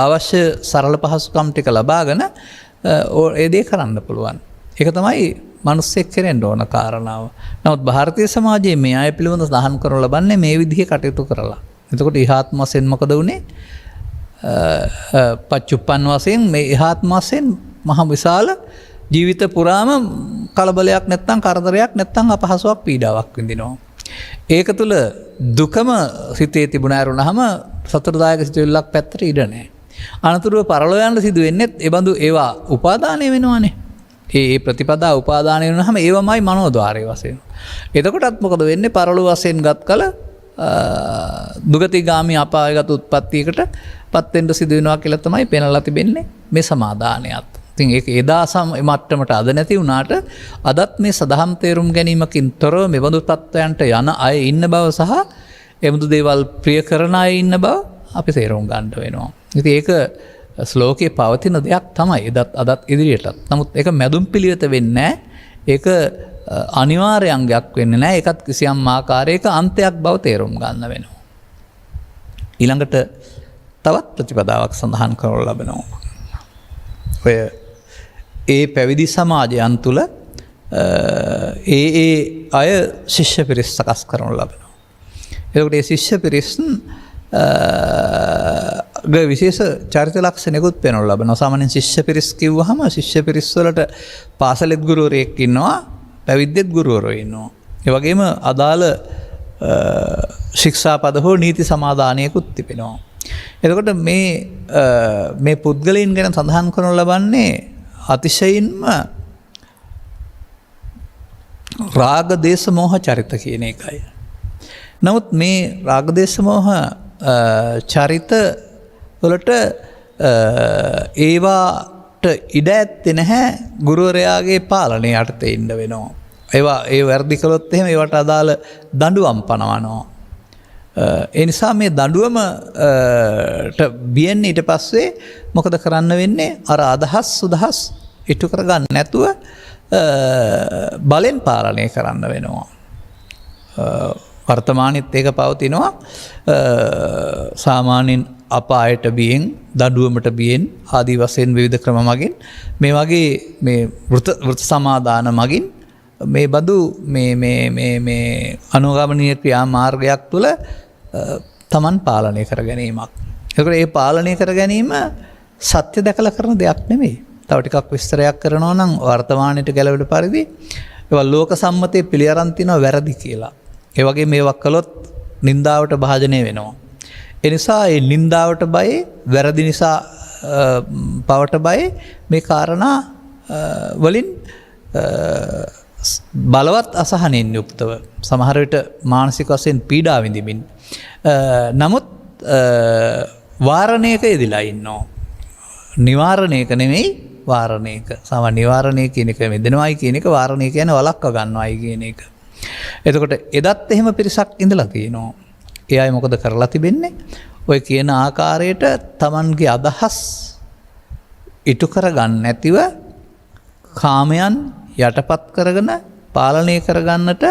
S2: අවශ්‍ය සරල පහසුකම් ටික ලබාගෙන ඒ දේ කරන්න පුළුවන්. ඒක තමයි මිනිස්සෙක් කෙරෙන්න ඕන කාරණාව. නමුත් ಭಾರತೀಯ සමාජයේ මේ අය පිළිබඳව සඳහන් කරනු ලබන්නේ මේ විදිහේ කටයුතු කරලා. එතකොට ඉහාත්ම වශයෙන් මොකද වුනේ? පච්චුප්පන් වශයෙන් මේ ඉහාත්ම වශයෙන් මහ විශාල ජීවිත පුරාම කලබලයක් නැත්නම් කරදරයක් නැත්නම් අපහසුාවක් පීඩාවක් විඳිනවා. ඒක තුල දුකම සිතේ තිබුණ ඇරුණාම සතරදායක සිතුවිල්ලක් පැත්තට ඉඩ නැහැ. අනතුරුව පරලෝ යන්න සිදු වෙන්නේ ඒ බඳු ඒවා උපාදානය වෙනවානේ. ඒ ප්‍රතිපදා උපාදානය වෙනවාම ඒවමයි මනෝද්වාරයේ වශයෙන්. එතකොටත් මොකද වෙන්නේ? පරලෝ වශයෙන් ගත් කල දුගතිගාමී අපායගත උත්පත්තියකට පත් වෙන්න සිදු වෙනවා කියලා තමයි පෙන්වලා තිබෙන්නේ මේ සමාදානයත්. ඉතින් ඒක එදා මට්ටමට අද නැති වුණාට අදත් මේ සදහම් තේරුම් ගැනීමකින් තොරව මෙබඳු තත්ත්වයන්ට යන අය ඉන්න බව සහ එබඳු දේවල් ප්‍රිය කරන අය ඉන්න බව අපි තේරුම් ගන්න වෙනවා. ඉතින් ඒක ශ්ලෝකයේ පවතින දෙයක් තමයි අදත් ඉදිරියටත්. නමුත් ඒක මැදුම් පිළිවෙත වෙන්නේ නැහැ. ඒක අනිවාර්ය අංගයක් වෙන්නේ නැහැ. ඒකත් කිසියම් ආකාරයක අන්තයක් බව තේරුම් ගන්න වෙනවා. ඊළඟට තවත් ප්‍රතිපදාවක් සඳහන් කරනු ලබනවා. ඔය ඒ පැවිදි සමාජයන් තුළ ඒ අය ශිෂ්‍ය පිරිස් සකස් කරනු ලබනවා. එතකොට ඒ ශිෂ්‍ය පිරිස් විශේෂ චරිත ලක්ෂණයකුත් පෙන්වනු ලබනවා. සාමාන්‍යයෙන් ශිෂ්‍ය පිරිස් කිව්වහම ශිෂ්‍ය පිරිස් වලට පාසලෙත් ගුරුවරයෙක් ඉන්නවා, පැවිද්දෙත් ගුරුවරයෝ ඉන්නවා. ඒ වගේම අදාළ ශික්ෂාපද හෝ නීති සමාදානයකුත් තිබෙනවා. එතකොට මේ පුද්ගලයන් ගැන සඳහන් කරනු ලබන්නේ අතිශයින්ම රාග දේශ මොහ චරිත කියන එකයි. නමුත් මේ රාග දේශ මොහ චරිත වලට ඒවාට ඉඩ ඇත්තේ නැහැ ගුරුවරයාගේ පාලනය යටතේ ඉන්න වෙනවා. ඒවා ඒ වැරදි කළොත් එහෙම ඒවට අදාළ දඬුවම් පනවනවා. ඒ නිසා මේ දඬුවමට බියන්නේ ඊට පස්සේ මොකද කරන්න වෙන්නේ? අර අදහස් සුදහස් ඉටු කරගන්න නැතුව බලෙන් පාලනය කරන්න වෙනවා. වර්තමානෙත් ඒක පවතිනවා. සාමාන්‍යයෙන් අපායට බියෙන් දඬුවමට බියෙන් ආදී වශයෙන් විවිධ ක්‍රම මගින් මේ වගේ මේ වෘත සමාදාන මගින් මේ බඳු මේ අනුගමනීය ක්‍රියාමාර්ගයක් තුළ තමන් පාලනය කර ගැනීමක්. එතකොට මේ පාලනය කර ගැනීම සත්‍ය දැකලා කරන දෙයක් නෙමෙයි. තව ටිකක් විස්තරයක් කරනවා නම් වර්තමානයට ගැලවෙන පරිදි ඒවා ලෝක සම්මතයේ පිළි අරන් තිනවා වැරදි කියලා. ඒ වගේ මේවා කළොත් නින්දාවට භාජනය වෙනවා. ඒ නිසා මේ නින්දාවට බය, වැරදි නිසා පවට බය මේ කාරණා වලින් බලවත් අසහනෙන් යුක්තව සමහර විට මානසික වශයෙන් පීඩා විඳිමින් නමුත් වාරණයක යෙදලා ඉන්නවා. නිවාරණයක නෙමෙයි වාරණයක. සාමාන්‍ය නිවාරණය කියන එක මෙදෙනවයි කියන එක, වාරණය කියන්නේ වළක්ව ගන්නවයි කියන එක. එතකොට එදත් එහෙම පිරිසක් ඉඳලා තියෙනවා. ඒ අය මොකද කරලා තිබෙන්නේ? ඔය කියන ආකාරයට Tamanගේ අදහස් ඉටු කරගන්න නැතිව කාමයන් යටපත් කරගෙන පාලනය කරගන්නට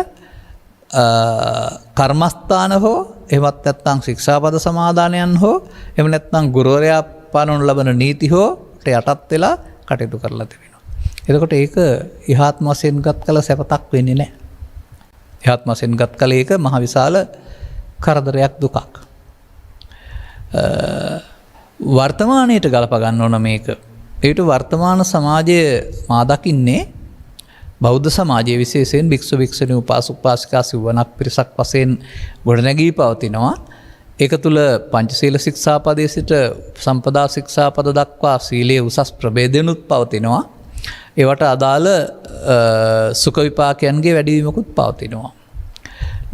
S2: කර්මස්ථාන හෝ එහෙමත් නැත්නම් ශික්ෂාපද සමාදානයන් හෝ එහෙම නැත්නම් ගුරුවරයා පානවන ලබන නීති හෝ යටත් වෙලා කටයුතු කරලා තිබෙනවා. එතකොට ඒක ඉහාත්ම වශයෙන් ගත් කල සැපතක් වෙන්නේ නැහැ. ඉහාත්ම වශයෙන් ගත් කල ඒක මහ විශාල කරදරයක්, දුකක්. වර්තමානයට ගලප ගන්න ඕන මේක. ඒකට වර්තමාන සමාජයේ මා දකින්නේ බෞද්ධ සමාජයේ විශේෂයෙන් භික්ෂු භික්ෂුණී උපාසක උපාසිකා සිවණක් පිරිසක් වශයෙන් ගොඩනැගී පවතිනවා. ඒක තුල පංචශීල ශික්ෂාපදයේ සිට සම්පදා ශික්ෂාපද දක්වා සීලයේ උසස් ප්‍රභේදෙනුත් පවතිනවා. ඒවට අදාළ සුඛ විපාකයන්ගේ වැඩිවීමකුත් පවතිනවා.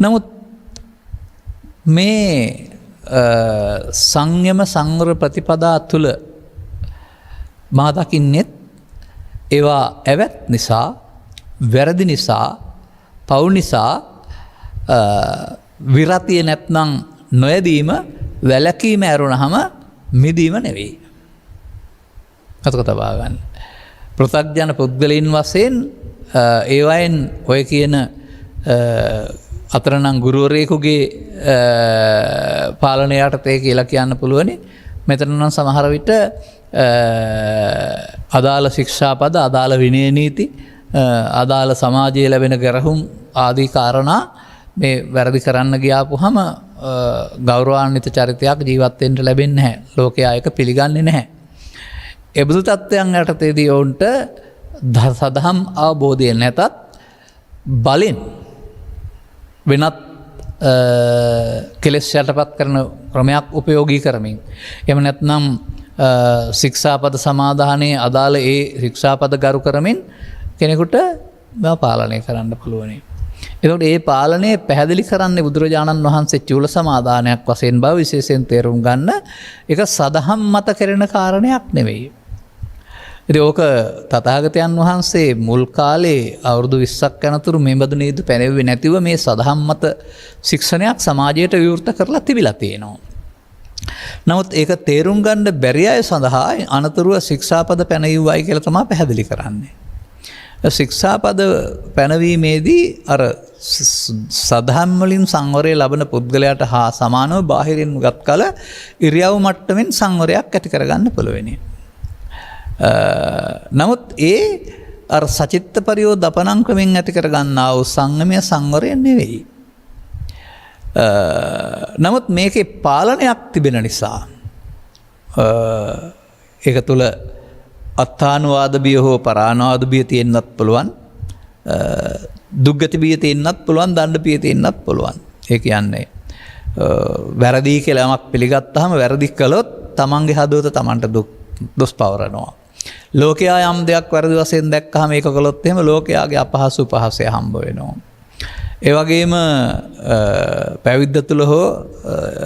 S2: නමුත් මේ සංයම සංවර ප්‍රතිපදා තුල මා දකින්නෙත් ඒවා ඇවැත් නිසා, වැරදි නිසා, පව් නිසා විරතිය නැත්නම් නොයදීම, වැළකීම ඇරුණහම මිදීම නෙවෙයි. අතක තබා ගන්න. පෘථග්ජන පුද්ගලයන් වශයෙන් ඒවයින් ඔය කියන අතරනම් ගුරුවරයෙකුගේ පාලනය යටතේ කියලා කියන්න පුළුවනි. මෙතන නම් සමහර විට අදාළ ශික්ෂාපද, අදාළ විනය නීති, අදාළ සමාජයේ ලැබෙන ගැරහුම් ආදී කාරණා මේ වැරදි කරන්න ගියාපුහම ගෞරවාන්විත චරිතයක් ජීවත් වෙන්න ලැබෙන්නේ නැහැ. ලෝකයා ඒක පිළිගන්නේ නැහැ. එබඳු තත්ත්වයන් යටතේදී ඔවුන්ට සදහම් අවබෝධය නැතත් බලෙන් වෙනත් කෙලෙස් යටපත් කරන ක්‍රමයක් උපයෝගී කරමින්, එහෙම නැත්නම් ශික්ෂාපද සමාදානයේ අදාළ ඒ ශික්ෂාපද ගරු කරමින් කෙනෙකුට මේවා පාලනය කරන්න පුළුවන්. එතකොට ඒ පාලනය පැහැදිලි කරන්නේ බුදුරජාණන් වහන්සේ චූල සමාදානයක් වශයෙන් බව විශේෂයෙන් තේරුම් ගන්න. ඒක සදහම් මත කෙරෙන කාරණයක් නෙවෙයි. ඉතින් ඕක තථාගතයන් වහන්සේ මුල් කාලේ අවුරුදු 20ක් යනතුරු මේ බඳු නීති පැනෙව්වේ නැතිව මේ සදහම් මත ශික්ෂණයක් සමාජයට විවෘත කරලා තිබිලා තියෙනවා. නමුත් ඒක තේරුම් ගන්න බැරි අය සඳහා අනතුරුව ශික්ෂාපද පැනවුවයි කියලා තමයි පැහැදිලි කරන්නේ. ශික්ෂාපද පැනවීමේදී අර සදහම් වලින් සංවරය ලබන පුද්ගලයාට හා සමානව බාහිරින් ගත් කල ඉරියව් මට්ටමින් සංවරයක් ඇති කරගන්න පුළුවනි. නමුත් ඒ අර සචිත්ත පරියෝදපණං ක්‍රමෙන් ඇති කරගන්නා වූ සංයමය සංවරය නෙවෙයි. නමුත් මේකේ පාලනයක් තිබෙන නිසා ඒක තුළ අත්තානුවාද බිය හෝ පරානුවාද බිය තියෙන්නත් පුළුවන්, දුක්ගති බිය තියෙන්නත් පුළුවන්, දණ්ඩ බිය තියෙන්නත් පුළුවන්. ඒ කියන්නේ වැරදි කියලා යමක් පිළිගත්තාම වැරදි කළොත් තමන්ගේ හදවත තමන්ට දොස් පවරනවා. ලෝකයා යම් දෙයක් වැරදි වශයෙන් දැක්කහම ඒක කළොත් එහෙම ලෝකයාගේ අපහසු පහසය හම්බ වෙනවා. ඒ වගේම පැවිද්ද තුල හෝ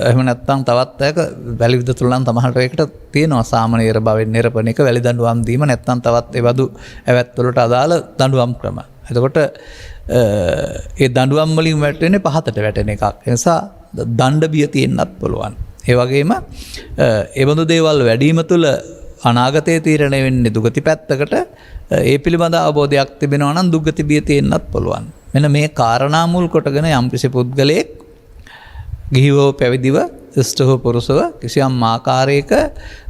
S2: එහෙම නැත්නම් තවත් අයක වැලිවිද්ද තුල නම් තමහරට ඒකට තියෙනවා සාමණේර භවෙන් නිරපණ එක, වැලි දඬුවම් දීම, නැත්නම් තවත් ඒ වදු ඇවැත් වලට අදාළ දඬුවම් ක්‍රම. එතකොට ඒ දඬුවම් වලින් වැටෙන්නේ පහතට වැටෙන එකක්. ඒ නිසා දණ්ඩ බිය තියෙන්නත් පුළුවන්. ඒ වගේම ඒ බඳු දේවල් වැඩිම තුල අනාගතයේ තීරණය වෙන්නේ දුගති පැත්තකට. ඒ පිළිබඳ අවබෝධයක් තිබෙනවා නම් දුගති බිය තියෙන්නත් පුළුවන්. මෙන්න මේ කාරණා මුල් කොටගෙන යම්කිසි පුද්ගලයෙක් ගිහිවෝ පැවිදිව ස්ටහෝ පුරුසව කිසියම් ආකාරයක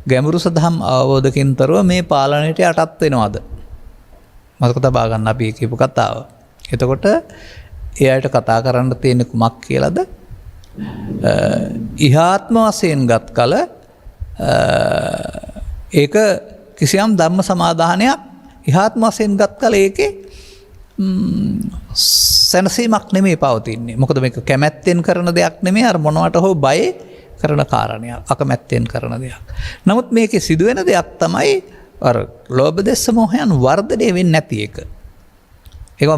S2: ගැඹුරු සදහම් අවබෝධකින් තොරව මේ පාලනයට යටත් වෙනවද? මතක තබා ගන්න අපි කියපු කතාව. එතකොට ඒ අයට කතා කරන්න තියෙන කුමක් කියලාද? ඉහාත්ම වශයෙන් ගත් කල ඒක කිසියම් ධර්ම සමාදානයක් ඉහාත්ම වශයෙන් ගත් කල ඒකේ සැනසීමක් නෙමෙයි පවතින්නේ. මොකද මේක කැමැත්තෙන් කරන දෙයක් නෙමෙයි, අර මොනවට හෝ බය කරන කාරණයක්, අකමැත්තෙන් කරන දෙයක්. නමුත් මේකේ සිදුවෙන දෙයක් තමයි අර ලෝභ දේශ මොහයන් වර්ධනය වෙන්නේ නැති එක. ඒක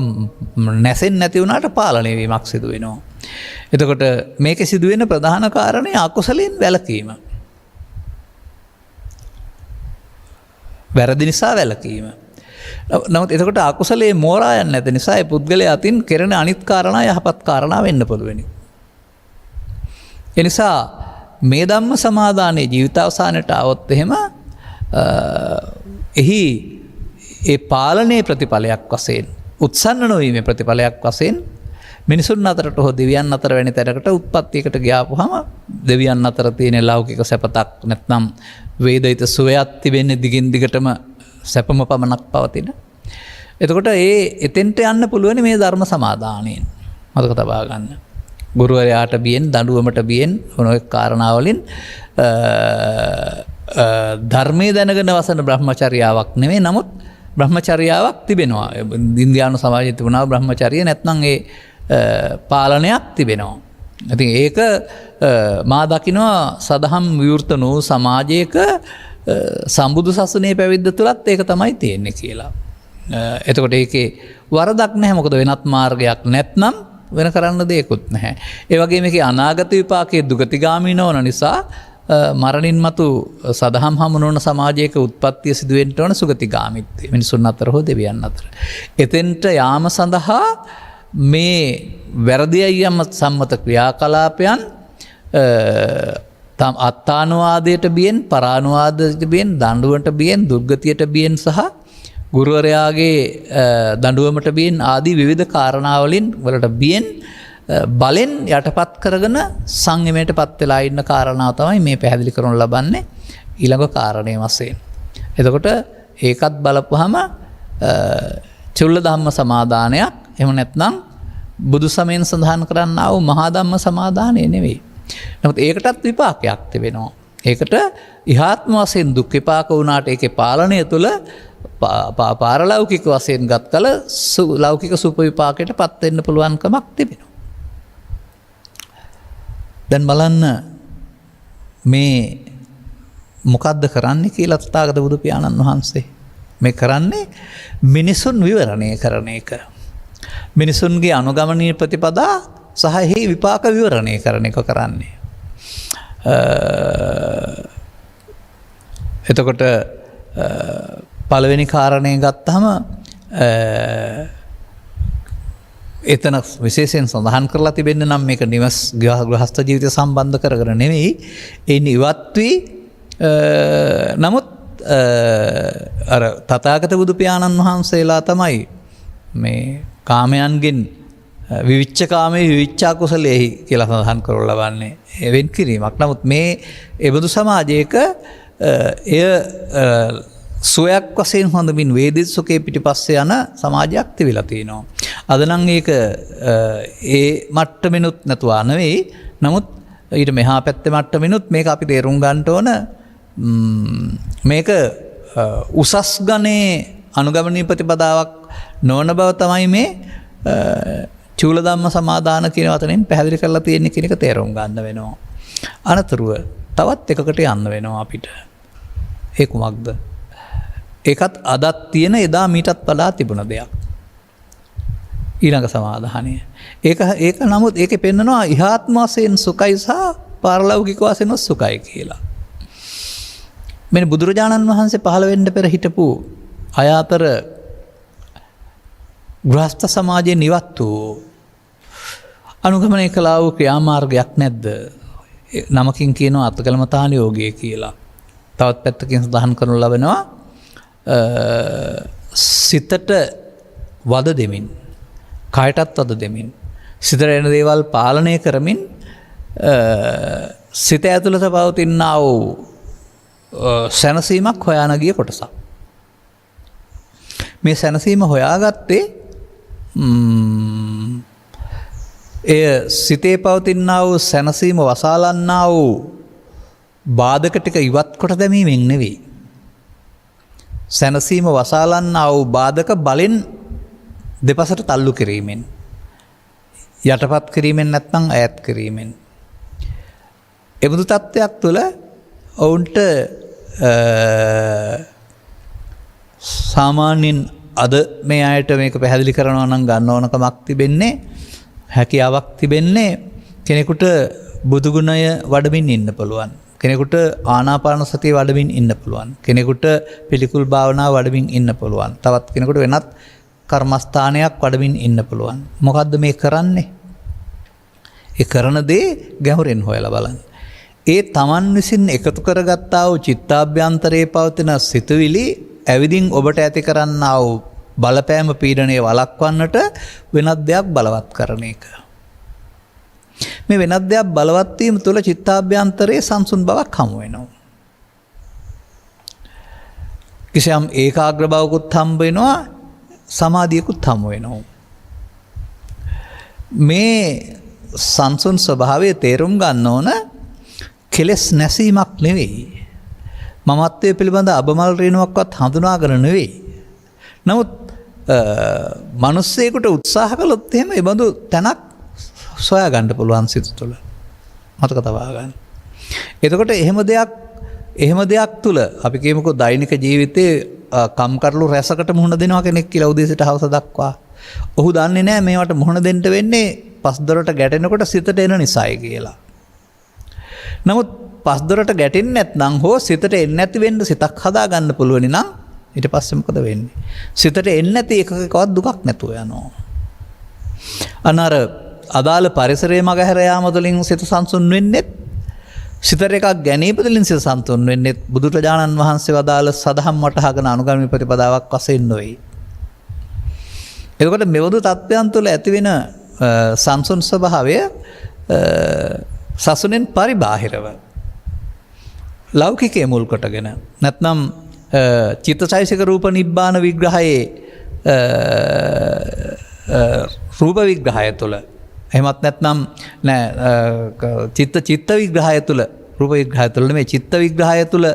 S2: නැසෙන්නේ නැති වුණාට පාලනය වීමක් සිදු වෙනවා. එතකොට මේකේ සිදුවෙන ප්‍රධාන කාරණය අකුසලයෙන් වැළකීම. වැරදි නිසා වැළකීම. නමුත් එතකොට අකුසලයේ මෝරා යන්නේ නැති නිසා ඒ පුද්ගලයා අතින් කෙරෙන අනිත් කාරණා යහපත් කාරණා වෙන්න පුළුවනි. ඒ නිසා මේ ධම්ම සමාදානයේ ජීවිතාවසානයට આવොත් එහෙම එහි ඒ පාලනයේ ප්‍රතිඵලයක් වශයෙන් උත්සන්න නොවීමේ ප්‍රතිඵලයක් වශයෙන් මිනිසුන් අතරට හෝ දෙවියන් අතර වැනි තැනකට උත්පත්තියකට ගියාපුවම දෙවියන් අතර තියෙන ලෞකික සැපතක් නැත්නම් වේදිත සුවයක් තිබෙන්නේ දිගින් දිගටම සැපම පමණක් පවතින. එතකොට එතෙන්ට යන්න පුළුවන් මේ ධර්ම සමාදානයෙන්. මතක තබා ගන්න. ගුරුවරයාට බියෙන්, දඬුවමට බියෙන් මොන කාරණාවලින් ධර්මයේ දැනගෙන වසන බ්‍රහ්මචර්යාවක් නෙමෙයි. නමුත් බ්‍රහ්මචර්යාවක් තිබෙනවා. ඉන්දියානු සමාජයේ තිබුණා බ්‍රහ්මචර්ය නැත්නම් ඒ පාලනයක් තිබෙනවා. ඉතින් ඒක මා දකිනවා සදහම් විවෘත වූ සමාජයක සම්බුදු සසුනේ පැවිද්ද තුලත් ඒක තමයි තියෙන්නේ කියලා. එතකොට ඒකේ වරදක් නැහැ. මොකද වෙනත් මාර්ගයක් නැත්නම් වෙන කරන්න දෙයක්වත් නැහැ. ඒ වගේම මේකේ අනාගත විපාකයේ දුගතිගාමී නොවන නිසා මරණින් මතු සදහම් හමු නොවන සමාජයක උත්පත්තිය සිදු වෙන්න ඕන සුගතිගාමීත්වය. මිනිසුන් අතර හෝ දෙවියන් අතර. එතෙන්ට යාම සඳහා මේ වැරදියයි යම් සම්මත ක්‍රියාකලාපයන් අත්තානුවාදයට බියෙන්, පරානුවාදයට බියෙන්, දඬුවමට බියෙන්, දුර්ගතියට බියෙන් සහ ගුරුවරයාගේ දඬුවමට බියෙන් ආදී විවිධ කාරණාවලින් වලට බියෙන් බලෙන් යටපත් කරගෙන සංයමයට පත් වෙලා ඉන්න කාරණාව තමයි මේ පැහැදිලි කරනු ලබන්නේ ඊළඟ කාරණේ වශයෙන්. එතකොට ඒකත් බලපුවාම චුල්ල ධම්ම සමාදානයක් එහෙම නැත්නම් බුදු සමයෙන් සඳහන් කරන්නා වූ මහා ධම්ම සමාදානය නෙවෙයි. නමුත් ඒකටත් විපාකයක් තිබෙනවා. ඒකට ඉහාත්ම වශයෙන් දුක් විපාක වුණාට ඒකේ පාලනය තුළ පාරලෞකික වශයෙන් ගත් කල ලෞකික සුප විපාකයට පත් වෙන්න පුළුවන්කමක් තිබෙනවා. දැන් බලන්න මේ මොකද්ද කරන්නේ කියලා තථාගත බුදු පියාණන් වහන්සේ. මේ කරන්නේ මිනිසුන් විවරණය කරන එක. මිනිසුන්ගේ අනුගමනීය ප්‍රතිපදා සහ එහි විපාක විවරණය කරන එක කරන්නේ. එතකොට පළවෙනි කාරණය ගත්තහම එතන විශේෂයෙන් සඳහන් කරලා තිබෙන්නේ නම් මේක නිවස් ගෘහස්ත ජීවිතය සම්බන්ධ කරගෙන නෙවෙයි. ඒ නිවත් වී නමුත් අර තථාගත බුදු පියාණන් වහන්සේලා තමයි මේ කාමයන්ගෙන් විවිච්ඡ කාමයේ විවිච්ඡා කුසලෙහි කියලා සඳහන් කරලා ලබන්නේ වෙන් කිරීමක්. නමුත් මේ එබඳු සමාජයක එය සොයක් වශයෙන් හොඳමින් වේදිත සුඛේ පිටිපස්සේ යන සමාජයක් තිබිලා තියෙනවා. අද නම් ඒක ඒ මට්ටමිනුත් නැතුවා නෙවෙයි. නමුත් ඊට මෙහා පැත්තේ මට්ටමිනුත් මේක අපි තේරුම් ගන්න ඕන. මේක උසස් ගණේ අනුගමනීය ප්‍රතිපදාවක් නොවන බව තමයි මේ චූල ධම්ම සමාදාන කියන වචනෙන් පැහැදිලි කරලා තියෙන කෙනෙක් තේරුම් ගන්න වෙනවා. අනතුරුව තවත් එකකට යන්න වෙනවා අපිට. ඒ කුමක්ද? ඒකත් අදත් තියෙන එදා මීටත් වඩා තිබුණ දෙයක්. ඊළඟ සමාදානය. ඒක නමුත් ඒකේ පෙන්නනවා ඉහාත්ම වශයෙන් සුඛයි සහ පාරලෞකික වශයෙන් සුඛයි කියලා. මෙන්න බුදුරජාණන් වහන්සේ පහළ වෙන්න පෙර හිටපු අය අතර ගෘහස්ත සමාජයේ නිවත් වූ අනුගමනය කළා වූ ක්‍රියාමාර්ගයක් නැද්ද? නමකින් කියනවා අත්කලමතාන යෝගය කියලා. තවත් පැත්තකින් සඳහන් කරනු ලබනවා සිතට වද දෙමින්, කයටත් වද දෙමින්, සිතට එන දේවල් පාලනය කරමින් සිත ඇතුළත පවතිනා වූ සැනසීමක් හොයාන ගිය කොටසක්. මේ සැනසීම හොයාගත්තේ එය සිතේ පවතිනා වූ සැනසීම වසාලන්නා වූ බාධක ටික ඉවත් කොට දැමීමෙන් නෙවෙයි. සැනසීම වසාලන්නා වූ බාධක බලෙන් දෙපසට තල්ලු කිරීමෙන්, යටපත් කිරීමෙන් නැත්නම් ඈත් කිරීමෙන්. එබඳු තත්ත්වයක් තුළ ඔවුන්ට සාමාන්‍යයෙන් අද මේ අයට මේක පැහැදිලි කරනවා නම් ගන්න ඕනකමක් තිබෙන්නේ, හැකියාවක් තිබෙන්නේ කෙනෙකුට බුදුගුණය වඩමින් ඉන්න පුළුවන්. කෙනෙකුට ආනාපාන සතිය වඩමින් ඉන්න පුළුවන්. කෙනෙකුට පිළිකුල් භාවනාව වඩමින් ඉන්න පුළුවන්. තවත් කෙනෙකුට වෙනත් කර්මස්ථානයක් වඩමින් ඉන්න පුළුවන්. මොකද්ද මේ කරන්නේ? ඒ කරන දේ ගැඹුරින් හොයලා බලන්න. ඒ තමන් විසින් එකතු කරගත්තා වූ චිත්තාභ්‍යන්තරයේ පවතින සිතුවිලි ඇවිදින් ඔබට ඇති කරන්නා වූ බලපෑම පීඩනය වළක්වන්නට වෙනත් දෙයක් බලවත් කරන එක. මේ වෙනත් දෙයක් බලවත් වීම තුළ චිත්තාභ්‍යන්තරයේ සංසුන් බවක් හමු වෙනවා. කිසියම් ඒකාග්‍ර බවකුත් හම්බ වෙනවා, සමාධියකුත් හමු වෙනවා. මේ සංසුන් ස්වභාවය තේරුම් ගන්න ඕන කෙලෙස් නැසීමක් නෙවෙයි. මමත්වය පිළිබඳ අබමල් රේණුවක්වත් හඳුනාගෙන නෙවෙයි. නමුත් මිනිස්සෙකුට උත්සාහ කළොත් එහෙම ඒ බඳු තැනක් සොයා ගන්න පුළුවන් සිත තුළ. මතක තබා ගන්න. එතකොට එහෙම දෙයක් තුළ අපි කියමුකෝ දෛනික ජීවිතයේ කම්කටොළු රැසකට මුහුණ දෙනවා කෙනෙක් කියලා උදේ සිට හවස දක්වා. ඔහු දන්නේ නැහැ මේවට මුහුණ දෙන්න වෙන්නේ පස්දොරට ගැටෙනකොට සිතට එන නිසායි කියලා. නමුත් පස්දොරට ගැටෙන්නේ නැත්නම් හෝ සිතට එන්නේ නැති වෙන්න සිතක් හදා ගන්න පුළුවන් නම් ඊට පස්සේ මොකද වෙන්නේ? සිතට එන්නේ නැති එකකවත් දුකක් නැතුව යනවා. අනර අදාළ පරිසරයේ මගහැර යාම තුළින් සිත සංසුන් වෙන්නේ, සිතට එකක් ගැනීම තුළින් සිත සංසුන් වෙන්නේ බුදුරජාණන් වහන්සේ වදාළ සදහම් වටහාගෙන අනුගාමී ප්‍රතිපදාවක් වශයෙන් නොවේ. එතකොට මෙවදු තත්ත්වයන් තුළ ඇතිවෙන සංසුන් ස්වභාවය සසුනෙන් පරිබාහිරව ලෞකිකයේ මුල් කොටගෙන නැත්නම් චිත්තචෛතසික රූප නිබ්බාන විග්‍රහයේ රූප විග්‍රහය තුළ, එහෙමත් නැත්නම් චිත්ත විග්‍රහය තුළ, රූප විග්‍රහය තුළ නෙමෙයි චිත්ත විග්‍රහය තුළ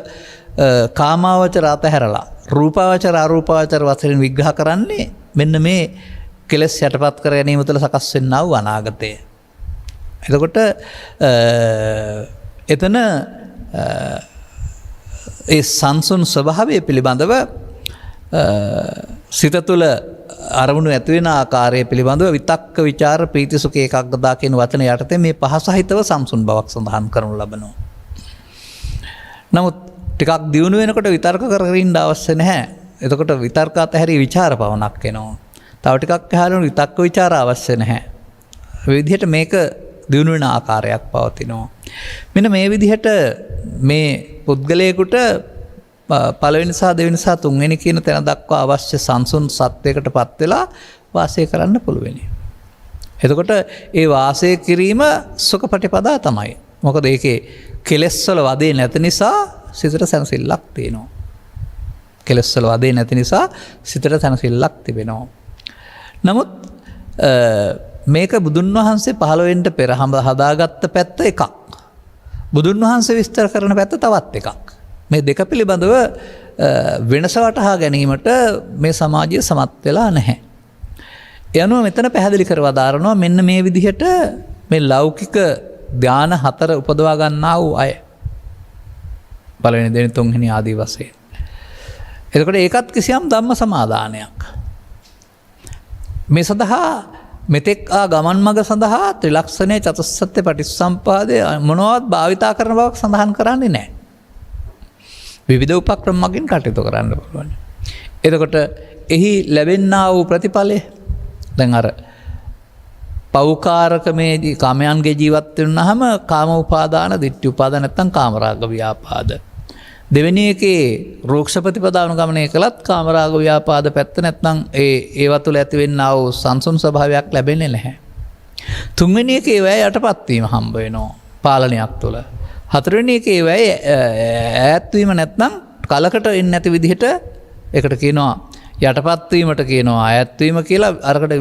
S2: කාමාවචර අතහැරලා රූපාවචර අරූපාවචර වශයෙන් විග්‍රහ කරන්නේ මෙන්න මේ කෙලෙස් යටපත් කර ගැනීම තුළ සකස් වෙනා වූ අනාගතය. එතකොට එතන ඒ සංසුන් ස්වභාවය පිළිබඳව සිත තුළ අරමුණු ඇති වෙන ආකාරය පිළිබඳව විතක්ක විචාර ප්‍රීති සුඛ ඒකාග්‍රතාව කියන වචන යටතේ මේ පහ සහිතව සංසුන් බවක් සඳහන් කරනු ලබනවා. නමුත් ටිකක් දියුණු වෙනකොට විතර්ක කර ඉන්න අවශ්‍ය නැහැ. එතකොට විතර්ක අතහැරී විචාර පවණක් එනවා. තව ටිකක් එහාට විතක්ක විචාර අවශ්‍ය නැහැ. මේ විදිහට මේක දියුණු වෙන ආකාරයක් පවතිනවා. මෙන්න මේ විදිහට මේ පුද්ගලයෙකුට පළවෙනි සහ දෙවෙනි සහ තුන්වෙනි කියන තැන දක්වා අවශ්‍ය සංසුන් සත්‍යයකටපත් වෙලා වාසය කරන්න පුළුවන්. එතකොට ඒ වාසය කිරීම සුඛපටිපදා තමයි. මොකද ඒකේ කෙලෙස් වල වදේ නැති නිසා සිතට සැනසෙල්ලක් තියෙනවා. කෙලෙස් වල වදේ නැති නිසා සිතට සැනසෙල්ලක් තිබෙනවා. නමුත් මේක බුදුන් වහන්සේ 15 වෙනි පෙර හදාගත්ත පැත්ත එකක්. බුදුන් වහන්සේ විස්තර කරන පැත්ත තවත් එකක්. මේ දෙක පිළිබඳව වෙනස වටහා ගැනීමට මේ සමාජය සමත් වෙලා නැහැ. ඒ අනුව මෙතන පැහැදිලි කරවා දාරනවා මෙන්න මේ විදිහට මේ ලෞකික ධාන 4 උපදවා ගන්නා වූ අය. පළවෙනි දෙවෙනි තුන්වෙනි ආදී වශයෙන්. එතකොට ඒකත් කිසියම් ධම්ම සමාදානයක්. මේ සඳහා මෙතෙක් ගමන් මඟ සඳහා ත්‍රිලක්ෂණයේ චතුස්සත්‍ය පටිච්චසම්පාදය මොනවත් භාවිතා කරන බවක් සඳහන් කරන්නේ නැහැ. විවිධ උපක්‍රම මගින් කටයුතු කරන්න පුළුවන්. එතකොට එහි ලැබෙනා වූ ප්‍රතිඵලය දැන් අර පෞකාරකමේදී කාමයන්ගේ ජීවත් වෙනහම කාම උපාදාන, ditthi උපාදාන නැත්නම් කාමරාග ව්‍යාපාද. දෙවෙනි එකේ රෝක්ෂ ප්‍රතිපදාවන ගමනය කළත් කාමරාග ව්‍යාපාද පැත්ත නැත්නම් ඒව තුළ ඇතිවෙනා වූ සංසුන් ස්වභාවයක් ලැබෙන්නේ නැහැ. තුන්වෙනි එකේ ඒවා යටපත් වීම හම්බ වෙනවා පාලනයක් තුළ. හතරවෙනි එකේ වෙයි ඈත්වීම නැත්නම් කලකට එන්නේ නැති විදිහට ඒකට කියනවා යටපත් වීමට කියනවා ඈත්වීම කියලා අරකට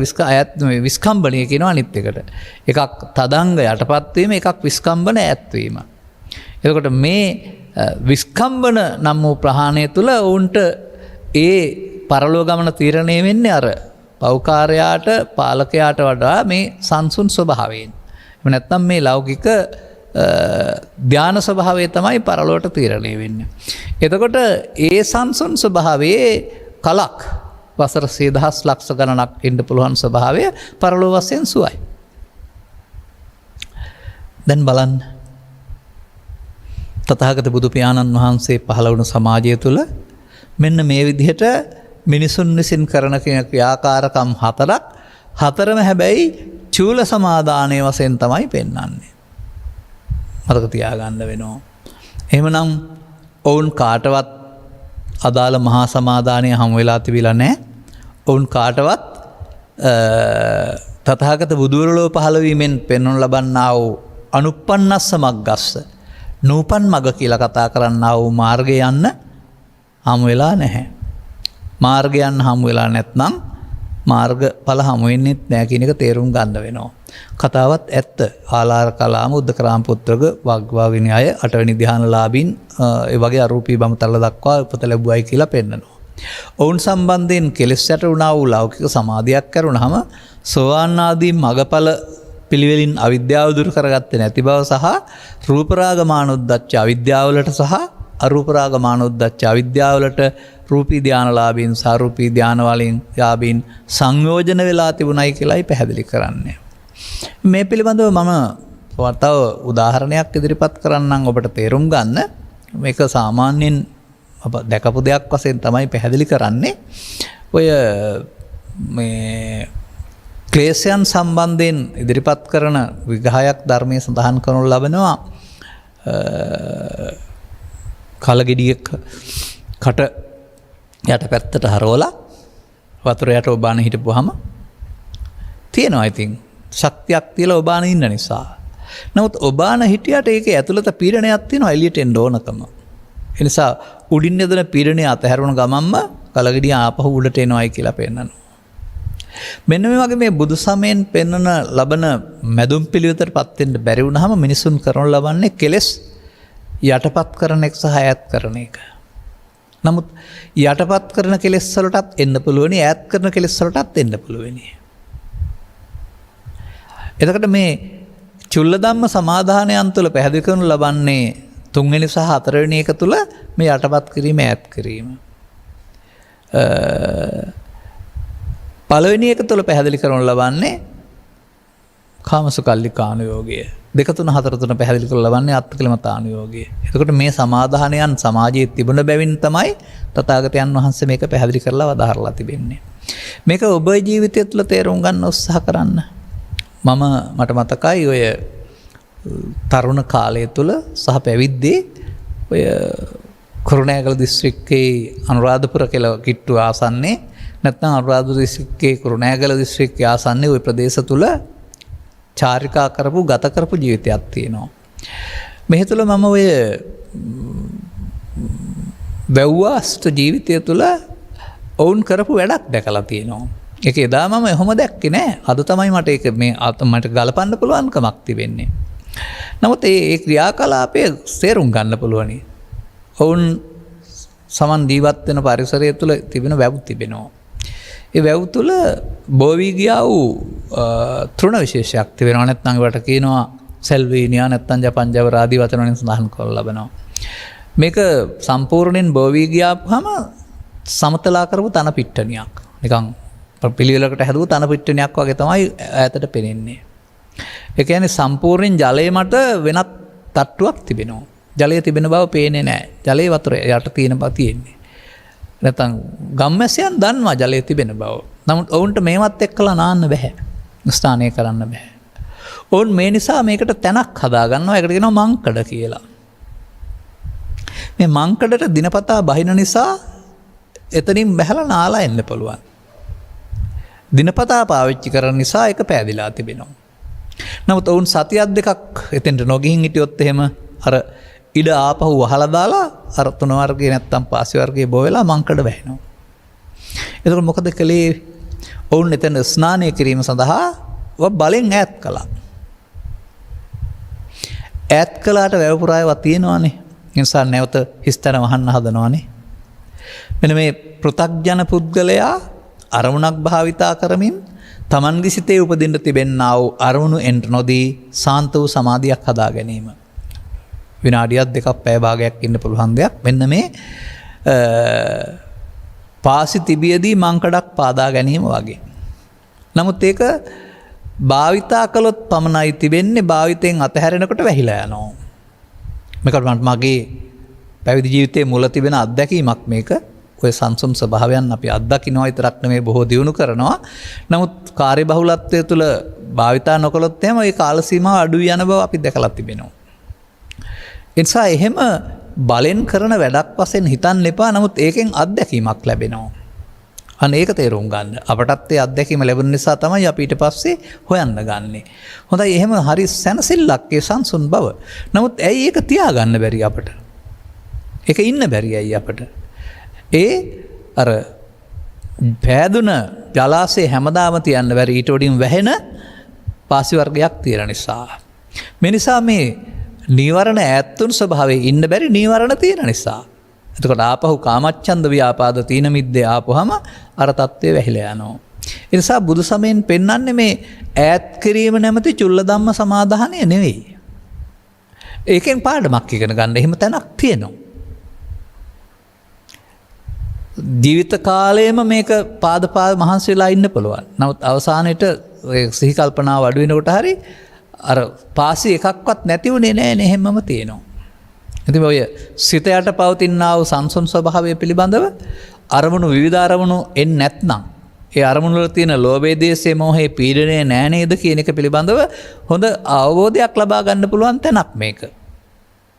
S2: විස්කම්බණය කියනවා අනිත් එකට. එකක් තදංග යටපත් වීම එකක් විස්කම්බන ඈත්වීම. එතකොට මේ විස්කම්බන නම් වූ ප්‍රහාණය තුල ඔවුන්ට ඒ පරලෝ ගමන තීරණය වෙන්නේ අර පෞකාරයාට පාලකයාට වඩා මේ සංසුන් ස්වභාවයෙන්. එහෙම නැත්නම් මේ ලෞකික ධාන ස්වභාවය තමයි පරලෝට තීරණය වෙන්නේ. එතකොට ඒ සංසුන් ස්වභාවයේ කලක් වසර 100,000 ලක්ෂ ගණනක් ඉන්න පුළුවන් ස්වභාවය පරලෝ වශයෙන් සුවයි. දැන් බලන්න තථාගත බුදු පියාණන් වහන්සේ පහළ වුණු සමාජය තුළ මෙන්න මේ විදිහට මිනිසුන් විසින් කරන ක්‍රියාකාරකම් හතරම හැබැයි චූල සමාදානයේ වශයෙන් තමයි පෙන්වන්නේ. මතක තියාගන්න වෙනවා. එහෙමනම් ඔවුන් කාටවත් අදාළ මහා සමාදානය හමු වෙලා තිබිලා නැහැ. ඔවුන් කාටවත් තථාගත බුදුවරලෝ පහළ වීමෙන් පෙන්වනු ලබන්නා වූ අනුප්පන්නස්ස මග්ගස්ස නූපන් මග කියලා කතා කරන්නා වූ මාර්ගය යන්න හමු වෙලා නැහැ. මාර්ගය යන්න හමු වෙලා නැත්නම් මාර්ගඵල හමු වෙන්නේ නැහැ කියන එක තේරුම් ගන්න වෙනවා. කතාවත් ඇත්ත. ආලාර කලාම උද්දකරාම පුත්‍රග වග්වාවිනි අය 8 වෙනි ධ්‍යානලාභීන් ඒ වගේ අරූපී බඹතල දක්වා උපත ලැබුවයි කියලා පෙන්නනවා. ඔවුන් සම්බන්ධයෙන් කෙලෙස් යට වුණා වූ ලෞකික සමාධියක් කරුණාම සෝවාන් ආදී මගඵල පිළිවෙලින් අවිද්‍යාව දුරු කරගත්තේ නැති බව සහ රූපරාගමානුද්දච්ච අවිද්‍යාවලට සහ අරූපරාගමානුද්දච්ච අවිද්‍යාවලට රූපී ධානලාභීන් සාරූපී ධාන වලින් යාබීන් සංයෝජන වෙලා තිබුණයි කියලායි පැහැදිලි කරන්නේ. මේ පිළිබඳව මම තව උදාහරණයක් ඉදිරිපත් කරන්නම් ඔබට තේරුම් ගන්න. මේක සාමාන්‍යයෙන් අප දැකපු දෙයක් වශයෙන් තමයි පැහැදිලි කරන්නේ. ඔය මේ ක්ලේශයන් සම්බන්ධයෙන් ඉදිරිපත් කරන විග්‍රහයක් ධර්මයේ සඳහන් කරනු ලබනවා. කලගෙඩියක කට යට පැත්තට හරවලා වතුර යට ඔබාන හිටපුවාම තියෙනවා ඉතින් ශක්තියක් තියලා ඔබාන ඉන්න නිසා. නමුත් ඔබාන හිටියට ඒකේ ඇතුළත පීඩනයක් තියෙනවා එළියට එන්න ඕනකම. ඒ නිසා උඩින් යදන පීඩනය අතහැරුණ ගමන්ම කලගෙඩිය ආපහු උඩට එනවායි කියලා පෙන්නනවා. මෙන්න මේ වගේ මේ බුදු සමයෙන් පෙන්වන ලබන මැදුම් පිළිවෙතටපත් වෙන්න බැරි වුණාම මිනිසුන් කරනු ලබන්නේ කෙලෙස් යටපත් කරන එක සහ ඈත් කරන එක. නමුත් යටපත් කරන කෙලෙස් වලටත් එන්න පුළුවනි ඈත් කරන කෙලෙස් වලටත් එන්න පුළුවනි. එතකොට මේ චුල්ලධම්ම සමාදානයන් තුළ පැහැදිලි කරනු ලබන්නේ තුන්වෙනි සහ හතරවෙනි එක තුළ මේ යටපත් කිරීම ඈත් කිරීම. පළවෙනි එක තුළ පැහැදිලි කරනු ලබන්නේ කාමසුකල්ලිකානුයෝගය. 2 3 4 තුන පැහැදිලි කරලා ලබන්නේ අත්කලමතානුයෝගය. එතකොට මේ සමාදානයන් සමාජයේ තිබුණ බැවින් තමයි තථාගතයන් වහන්සේ මේක පැහැදිලි කරලා වදාහරලා තිබෙන්නේ. මේක ඔබේ ජීවිතය තුළ තේරුම් ගන්න උත්සාහ කරන්න. මට මතකයි ඔය තරුණ කාලය තුළ සහ පැවිද්දේ ඔය කුරුණෑගල දිස්ත්‍රික්කයේ අනුරාධපුර කියලා කිට්ටු ආසන්නේ නැත්නම් අනුරාධපුර දිස්ත්‍රික්කයේ කුරුණෑගල දිස්ත්‍රික්කයේ ආසන්නේ ওই ප්‍රදේශ තුළ චාරිකා කරපු ගත කරපු ජීවිතයක් තියෙනවා. මෙහි තුළ මම ඔය වැව්වාස්ත ජීවිතය තුළ ඔවුන් කරපු වැඩක් දැකලා තියෙනවා. ඒක එදා මම එහෙම දැක්කේ නෑ. අද තමයි මට ඒක මට ගලපන්න පුළුවන්කමක් තිබෙන්නේ. නමුත් ඒ ක්‍රියාකලාපය තේරුම් ගන්න පුළුවනි. ඔවුන් සමන් ජීවත් වෙන පරිසරය තුළ තිබෙන වැව් තිබෙනවා. ඒ වැව් තුළ බෝවී ගියා වූ තෘණ විශේෂයක් තිබෙනවා. නැත්නම් ඒවට කියනවා සෙල්වීනියා නැත්නම් ජපන්ජවර ආදී වචන වලින් සඳහන් කරලා ලබනවා. මේක සම්පූර්ණයෙන් බෝවී ගියාපුවම සමතලා කරපු තන පිට්ටනියක්. නිකන් පිළිවෙලකට හැදුව තන පිට්ටනියක් වගේ තමයි ඈතට පෙනෙන්නේ. ඒ කියන්නේ සම්පූර්ණයෙන් ජලය මත වෙනත් තට්ටුවක් තිබෙනවා. ජලය තිබෙන බව පේන්නේ නැහැ. ජලයේ වතුර යට තියෙන බව තියෙන්නේ. නැත්නම් ගම්මැසියන් දන්නවා ජලයේ තිබෙන බව. නමුත් ඔවුන්ට මේවත් එක්කලා නාන්න බෑ. ස්ථානය කරන්න බෑ. ඔවුන් මේ නිසා මේකට තැනක් හදා ගන්නවා. ඒකට කියනවා මංකඩ කියලා. මේ මංකඩට දිනපතා බහින නිසා එතනින් බැහැලා නාලා එන්න පුළුවන්. දිනපතා පාවිච්චි කරන නිසා ඒක පෑදිලා තිබෙනවා. නමුත් ඔවුන් සතියක් දෙකක් එතෙන්ට නොගිහින් හිටියොත් එහෙම අර ඉඩ ආපහු වහලා දාලා අර 3 වර්ගයේ නැත්තම් පාසි වර්ගයේ බෝ වෙලා මංකඩ වැහෙනවා. එතකොට මොකද කළේ? ඔවුන් එතන ස්නානය කිරීම සඳහා බලෙන් ඈත් කළා. ඈත් කළාට වැව පුරායවා තියෙනවානේ. ඒ නිසා නැවත හිස්තැන වහන්න හදනවානේ. මෙන්න මේ පෘථග්ජන පුද්ගලයා අරමුණක් භාවිතා කරමින් තමන්ගේ සිතේ උපදින්න තිබෙන්නා වූ අරමුණු එන්ට නොදී සාන්ත වූ සමාධියක් හදා ගැනීම. විනාඩියක් දෙකක් පැය භාගයක් ඉන්න පුළුවන් දෙයක්. මෙන්න මේ පාසි තිබියදී මංකඩක් පාදා ගැනීම වගේ. නමුත් ඒක භාවිතා කළොත් පමණයි තිබෙන්නේ. භාවිතයෙන් අතහැරෙනකොට වැහිලා යනවා. මේකට මගේ පැවිදි ජීවිතයේ මුල තිබෙන අත්දැකීමක් මේක. ඔය සංසුම් ස්වභාවයන් අපි අත්දකින්නවා විතරක් නෙමෙයි බොහෝ දියුණු කරනවා. නමුත් කාර්යබහුලත්වය තුළ භාවිතා නොකළොත් එහෙම ඒ කාල සීමාව අඩු යන බව අපි දැකලා තිබෙනවා. ඒ නිසා එහෙම බලෙන් කරන වැඩක් වශයෙන් හිතන්න එපා. නමුත් ඒකෙන් අත්දැකීමක් ලැබෙනවා. අන්න ඒක තේරුම් ගන්න. අපටත් ඒ අත්දැකීම ලැබෙන නිසා තමයි අපි ඊට පස්සේ හොයන්න ගන්නෙ. හොඳයි එහෙම හරි සැනසෙල්ලක් ඒ සංසුන් බව. නමුත් ඇයි ඒක තියාගන්න බැරි අපට? ඒක ඉන්න බැරි ඇයි අපට? ඒ අර පෑදුන ජලාශය හැමදාම තියන්න බැරි ඊට වඩින් වැහෙන පාසි වර්ගයක් තියෙන නිසා. මේ නිසා මේ නීවරණ ඈත්තුන් ස්වභාවයේ ඉන්න බැරි නීවරණ තියෙන නිසා. එතකොට ආපහු කාමච්ඡන්ද ව්‍යාපාද තීන මිද්දේ ආපුවම අර தත්ත්වය වැහිලා යනවා. ඒ නිසා බුදු සමයෙන් පෙන්වන්නේ මේ ඈත් කිරීම නැමැති චුල්ල ධම්ම සමාදානය නෙවෙයි. ඒකෙන් පාඩමක් ඉගෙන ගන්න එහෙම තැනක් තියෙනවා. ජීවිත කාලයේම මේක පාද මහන්සි වෙලා ඉන්න පුළුවන්. නමුත් අවසානයේට සිහි කල්පනාව අඩු වෙනකොට හරි අර පාසි එකක්වත් නැති වුණේ නැහැ නේ හැමම තියෙනවා. ඉතින් ඔය සිත යට පවතිනා වූ සංසුන් ස්වභාවය පිළිබඳව අරමුණු විවිධ අරමුණු එන්නේ නැත්නම් ඒ අරමුණු වල තියෙන ලෝභය දේශේ මොහේ පීඩනය නෑ නේද කියන එක පිළිබඳව හොඳ අවබෝධයක් ලබා ගන්න පුළුවන් තැනක් මේක.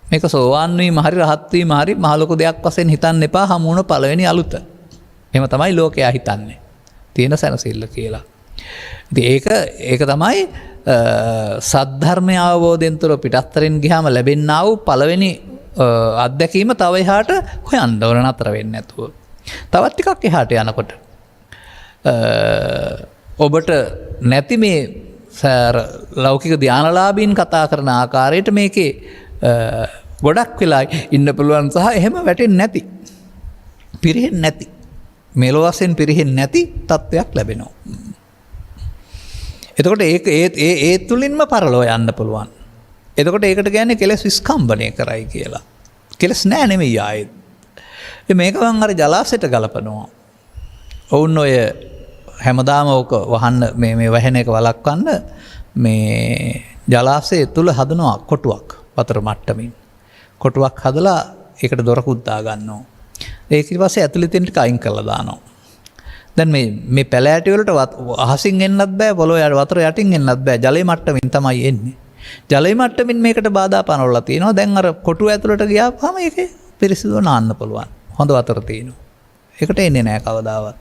S2: මේක සෝවාන් වීම හරි රහත් වීම හරි මහ ලොකු දෙයක් වශයෙන් හිතන්න එපා. හමු වුණ පළවෙනි අලුත. එහෙම තමයි ලෝකයා හිතන්නේ. තියෙන සැනසෙල්ල කියලා. ඉතින් ඒක තමයි සද්ධර්මය අවබෝධයෙන් තුර පිටස්තරින් ගියාම ලැබෙන්නා වූ පළවෙනි අත්දැකීම. තව එහාට හොයන්න ඕන නතර වෙන්නේ නැතුව. තවත් ටිකක් එහාට යනකොට ඔබට නැති මේ ලෞකික ධානලාභීන් කතා කරන ආකාරයට මේකේ ගොඩක් වෙලා ඉන්න පුළුවන් සහ එහෙම වැටෙන්නේ නැති පිරෙන්නේ නැති මෙලොව වශයෙන් පිරෙන්නේ නැති තත්වයක් ලැබෙනවා. එතකොට ඒක ඒ තුලින්ම පරලෝ යන්න පුළුවන්. එතකොට ඒකට කියන්නේ කෙලස් විස්කම්බණය කරයි කියලා. කෙලස් නෑ නෙමෙයි ආයෙත්. මේක මම අර ජලාශයට ගලපනවා. ඔවුන් ඔය හැමදාම ඕක වහන්න මේ වැහෙන එක වළක්වන්න මේ ජලාශය තුල හදනවා කොටුවක් වතුර මට්ටමින්. කොටුවක් හදලා ඒකට දොරකුත් දා ගන්නවා. ඒක ඊට පස්සේ ඇතුළතින් ටික අයින් කරලා දානවා. දැන් මේ පැලෑටි වලට අහසින් එන්නත් බෑ, පොළොවේ වතුර යටින් එන්නත් බෑ. ජලයේ මට්ටමින් තමයි එන්නේ. ජලයේ මට්ටමින් මේකට බාධා පනවලා තියෙනවා. දැන් අර කොටුව ඇතුළට ගියාම ඒකේ පිරිසිදුව නාන්න පුළුවන්. හොඳ වතුර තියෙනවා. ඒකට එන්නේ නෑ කවදාවත්.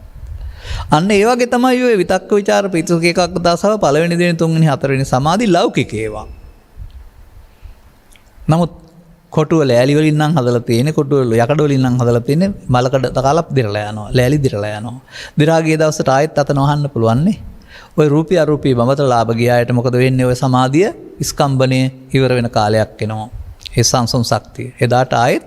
S2: අන්න ඒ වගේ තමයි ඔය විතක්ක ਵਿਚාර පිටුක එකක් දසව පළවෙනි දිනේ තුන්වෙනි හතරවෙනි සමාධි ලෞකික ඒවා. නමුත් කොටුව ලෑලි වලින් නම් හදලා තියෙන්නේ, කොටුව යකඩ වලින් නම් හදලා තියෙන්නේ, මලකඩ තකාලක් දිරලා යනවා, ලෑලි දිරලා යනවා. දිරාගේ දවසට ආයෙත් අත නොහන්න පුළුවන් නේ. ඔය රූපී අරූපී බඹතල ලාභ ගියායට මොකද වෙන්නේ? ඔය සමාධිය ස්කම්බනේ ඉවර වෙන කාලයක් එනවා. ඒ සංසම් ශක්තිය. එදාට ආයෙත්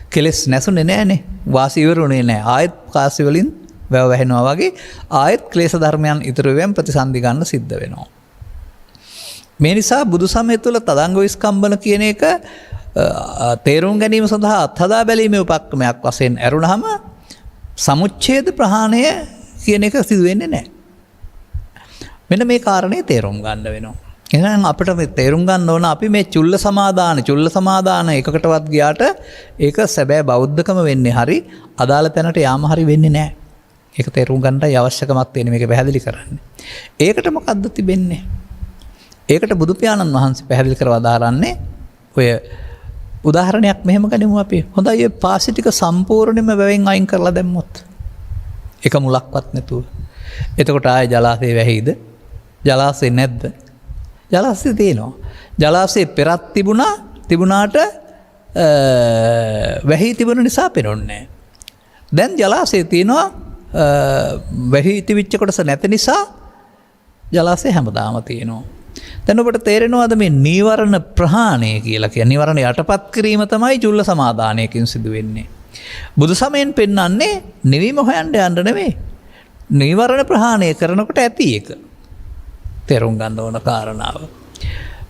S2: කෙලස් නැසුනේ නෑනේ. වාසි ඉවරුනේ නෑ. ආයෙත් කාසි වලින් වැව වැහෙනවා වගේ ආයෙත් ක්ලේශ ධර්මයන් ඉතුරු වෙමින් ප්‍රතිසන්දි ගන්න සිද්ධ වෙනවා. මේ නිසා බුදු සමය තුළ තදංග විස්කම්බන කියන එක තේරුම් ගැනීම සඳහා අත්හදා බැලීමේ උපක්‍රමයක් වශයෙන් ඇරුණාම සමුච්ඡේද ප්‍රහාණය කියන එක සිදු වෙන්නේ නැහැ. මෙන්න මේ කාරණේ තේරුම් ගන්න වෙනවා. එහෙනම් අපිට මේ තේරුම් ගන්න ඕන අපි මේ චුල්ල සමාදාන එකකටවත් ගියාට ඒක සැබෑ බෞද්ධකම වෙන්නේ හරි අදාළ තැනට යාම හරි වෙන්නේ නැහැ. ඒක තේරුම් ගන්නටයි අවශ්‍යකමක් තියෙන මේක පැහැදිලි කරන්න. ඒකට මොකද්ද තිබෙන්නේ? ඒකට බුදු පියාණන් වහන්සේ පැහැදිලි කරලා දාරන්නේ ඔය උදාහරණයක් මෙහෙම ගනිමු අපි. හොඳයි ඔය පාසි ටික සම්පූර්ණයෙන්ම වැවෙන් අයින් කරලා දැම්මොත්. එක මුලක්වත් නැතුව. එතකොට ආයේ ජලාශය වැහිද? ජලාශය නැද්ද? ජලාශය තියෙනවා. ජලාශයේ පෙරත් තිබුණාට වැහි තිබුණ නිසා පෙනුන්නේ. දැන් ජලාශය තියෙනවා වැහි තිබිච්ච කොටස නැති නිසා ජලාශය හැමදාම තියෙනවා. දැන් ඔබට තේරෙනවද මේ නීවරණ ප්‍රහාණය කියලා කියන්නේ? නීවරණ යටපත් කිරීම තමයි චුල්ල සමාදානයකින් සිදු වෙන්නේ. බුදු සමයෙන් පෙන්වන්නේ නිවීම හොයන්න යන්න නෙමෙයි. නීවරණ ප්‍රහාණය කරනකොට ඇති එක. තේරුම් ගන්න ඕන කාරණාව.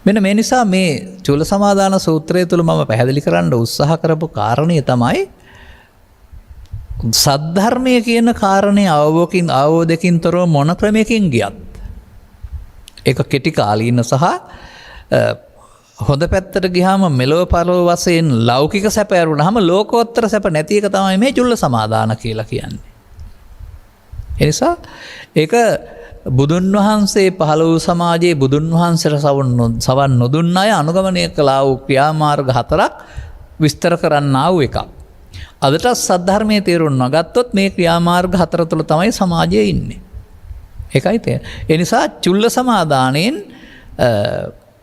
S2: මෙන්න මේ නිසා මේ චුල්ල සමාදාන සූත්‍රය තුල මම පැහැදිලි කරන්න උත්සාහ කරපු කාරණය තමයි සද්ධර්මය කියන කාරණේ අවබෝධයකින් තොරව මොන ක්‍රමයකින් ගියත් ඒක කෙටි කාලීන සහ හොඳ පැත්තට ගියාම මෙලොව පරලොව වශයෙන් ලෞකික සැප ඇරුණාම ලෝකෝත්තර සැප නැති එක තමයි මේ චුල්ල සමාදාන කියලා කියන්නේ. ඒ නිසා ඒක බුදුන් වහන්සේ පහළ වූ සමාජයේ බුදුන් වහන්සේට සවන් නොදුන්න අය අනුගමනය කළා වූ ක්‍රියාමාර්ග 4ක් විස්තර කරන්නා වූ එකක්. අදට සද්ධර්මයේ තේරුම් නොගත්තොත් මේ ක්‍රියාමාර්ග 4 තුළ තමයි සමාජයේ ඉන්නේ. ඒකයි තේරෙන්නේ. ඒ නිසා චුල්ල සමාදානයෙන්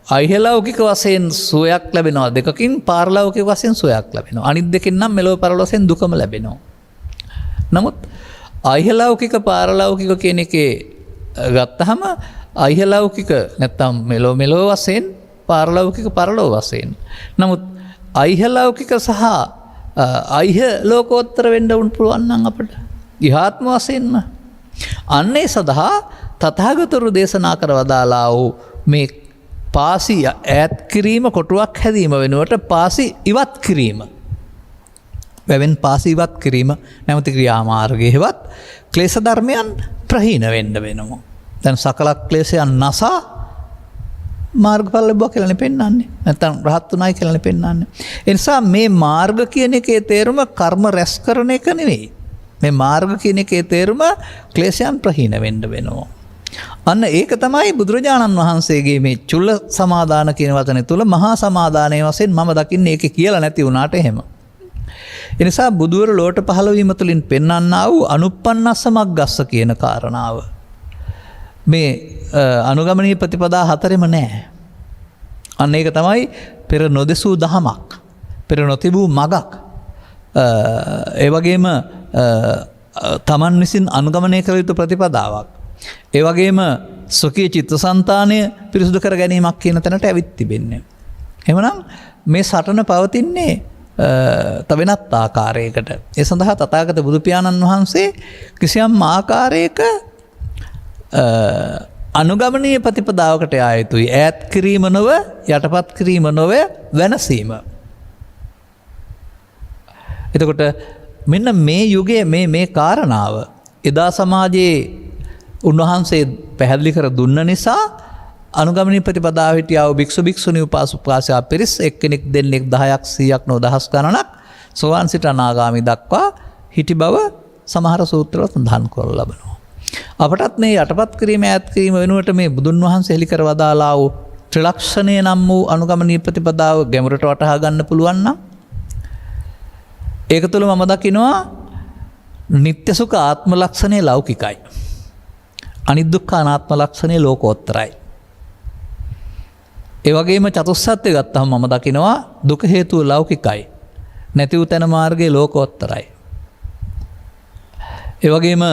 S2: අයිහලෞකික වශයෙන් සුවයක් ලැබෙනවා දෙකකින්, පාරලෞකික වශයෙන් සුවයක් ලැබෙනවා. අනිත් දෙකෙන් නම් මෙලොව පරලොව වශයෙන් දුකම ලැබෙනවා. නමුත් අයිහලෞකික පාරලෞකික කියන එකේ ගත්තහම අයිහලෞකික නැත්තම් මෙලොව වශයෙන්, පාරලෞකික පරලොව වශයෙන්. නමුත් අයිහලෞකික සහ අයිහ ලෝකෝත්තර වෙන්න උන් පුළුවන් නම් අපිට ඉහාත්ම වශයෙන්ම අන්නේ සඳහා තථාගතවරු දේශනා කර වදාලා වූ මේ පාසි ඈත් කිරීම, කොටුවක් හැදීම වෙනුවට පාසි ඉවත් කිරීම, වැවෙන් පාසි ඉවත් කිරීම නැමැති ක්‍රියාමාර්ගයේවත් ක්ලේශ ධර්මයන් ප්‍රහීන වෙන්න වෙනවා. දැන් සකල ක්ලේශයන් නසා මාර්ගඵල ලැබුවා කියලානේ පෙන්වන්නේ. නැත්නම් රහත් උනායි කියලානේ පෙන්වන්නේ. ඒ නිසා මේ මාර්ග කියන එකේ තේරුම කර්ම රැස් කරන එක නෙවෙයි. මේ මාර්ග කියන එකේ තේරුම ක්ලේශයන් ප්‍රහීන වෙන්න වෙනවා. අන්න ඒක තමයි බුදුරජාණන් වහන්සේගේ මේ චුල්ල සමාදාන කියන වචනේ තුල මහා සමාදානයේ වශයෙන් මම දකින්නේ ඒකේ කියලා නැති වුණාට එහෙම. ඒ නිසා බුදුවර ලෝට පහළ වීම තුලින් පෙන්වන්නා වූ අනුප්පන්නස්ස මග්ගස්ස කියන කාරණාව මේ අනුගමනීය ප්‍රතිපදා 4ෙම නැහැ. අන්න ඒක තමයි පෙර නොදෙසූ දහමක්, පෙර නොතිබූ මගක්, ඒ වගේම තමන් විසින් අනුගමනය කළ යුතු ප්‍රතිපදාවක්, ඒ වගේම සුඛී චිත්තසංතානය පිරිසුදු කර ගැනීමක් කියන තැනට ඇවිත් තිබෙන්නේ. එහෙමනම් මේ සටන පවතින්නේ තවෙනත් ආකාරයකට. ඒ සඳහා තථාගත බුදු පියාණන් වහන්සේ කිසියම් ආකාරයක අනුගමනීය ප්‍රතිපදාවකට යා යුතුයි. ඈත් කිරීම නොව, යටපත් කිරීම නොව, වෙනසීම. එතකොට මෙන්න මේ යුගයේ මේ කාරණාව එදා සමාජයේ උන්වහන්සේ පැහැදිලි කර දුන්න නිසා අනුගමනීය ප්‍රතිපදාව හිටියා වූ භික්ෂු භික්ෂුණී උපාසක පිරිස් එක්කෙනෙක් දෙන්නෙක් 10ක් 100ක් නෝ දහස් ගණනක් සෝවාන් සිට අනාගාමී දක්වා හිටි බව සමහර සූත්‍රවල සඳහන් කරලා ලබනවා. අපටත් මේ යටපත් කිරීම, ඈත් කිරීම වෙනුවට මේ බුදුන් වහන්සේ හෙළි කර වදාලා වූ ත්‍රිලක්ෂණය නම් වූ අනුගමනීය ප්‍රතිපදාව ගැඹුරට වටහා ගන්න පුළුවන් නම් ඒක තුළ මම දකිනවා නිත්‍ය සුඛ ආත්ම ලක්ෂණය ලෞකිකයි. අනිදුක්ඛ අනාත්ම ලක්ෂණය ලෝකෝත්තරයි. ඒ වගේම චතුස්සත්‍ය ගත්තහම මම දකිනවා දුක හේතුව ලෞකිකයි. නැති වූ තැන මාර්ගයේ ලෝකෝත්තරයි. ඒ වගේම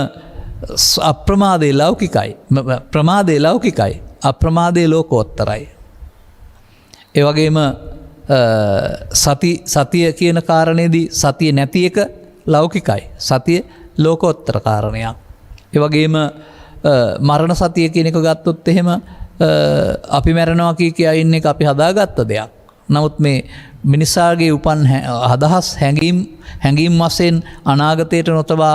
S2: අප්‍රමාදේ ලෞකිකයි. ප්‍රමාදේ ලෞකිකයි. අප්‍රමාදේ ලෝකෝත්තරයි. ඒ වගේම සතිය කියන කාරණේදී සතිය නැති එක ලෞකිකයි. සතිය ලෝකෝත්තර කාරණයක්. ඒ වගේම මරණ සතිය කියන එක ගත්තොත් එහෙම අපි මැරෙනවා කියා ඉන්න එක අපි හදාගත්ත දෙයක්. නමුත් මේ මිනිසාගේ උපන් අදහස් හැඟීම් වශයෙන් අනාගතයට නොතබා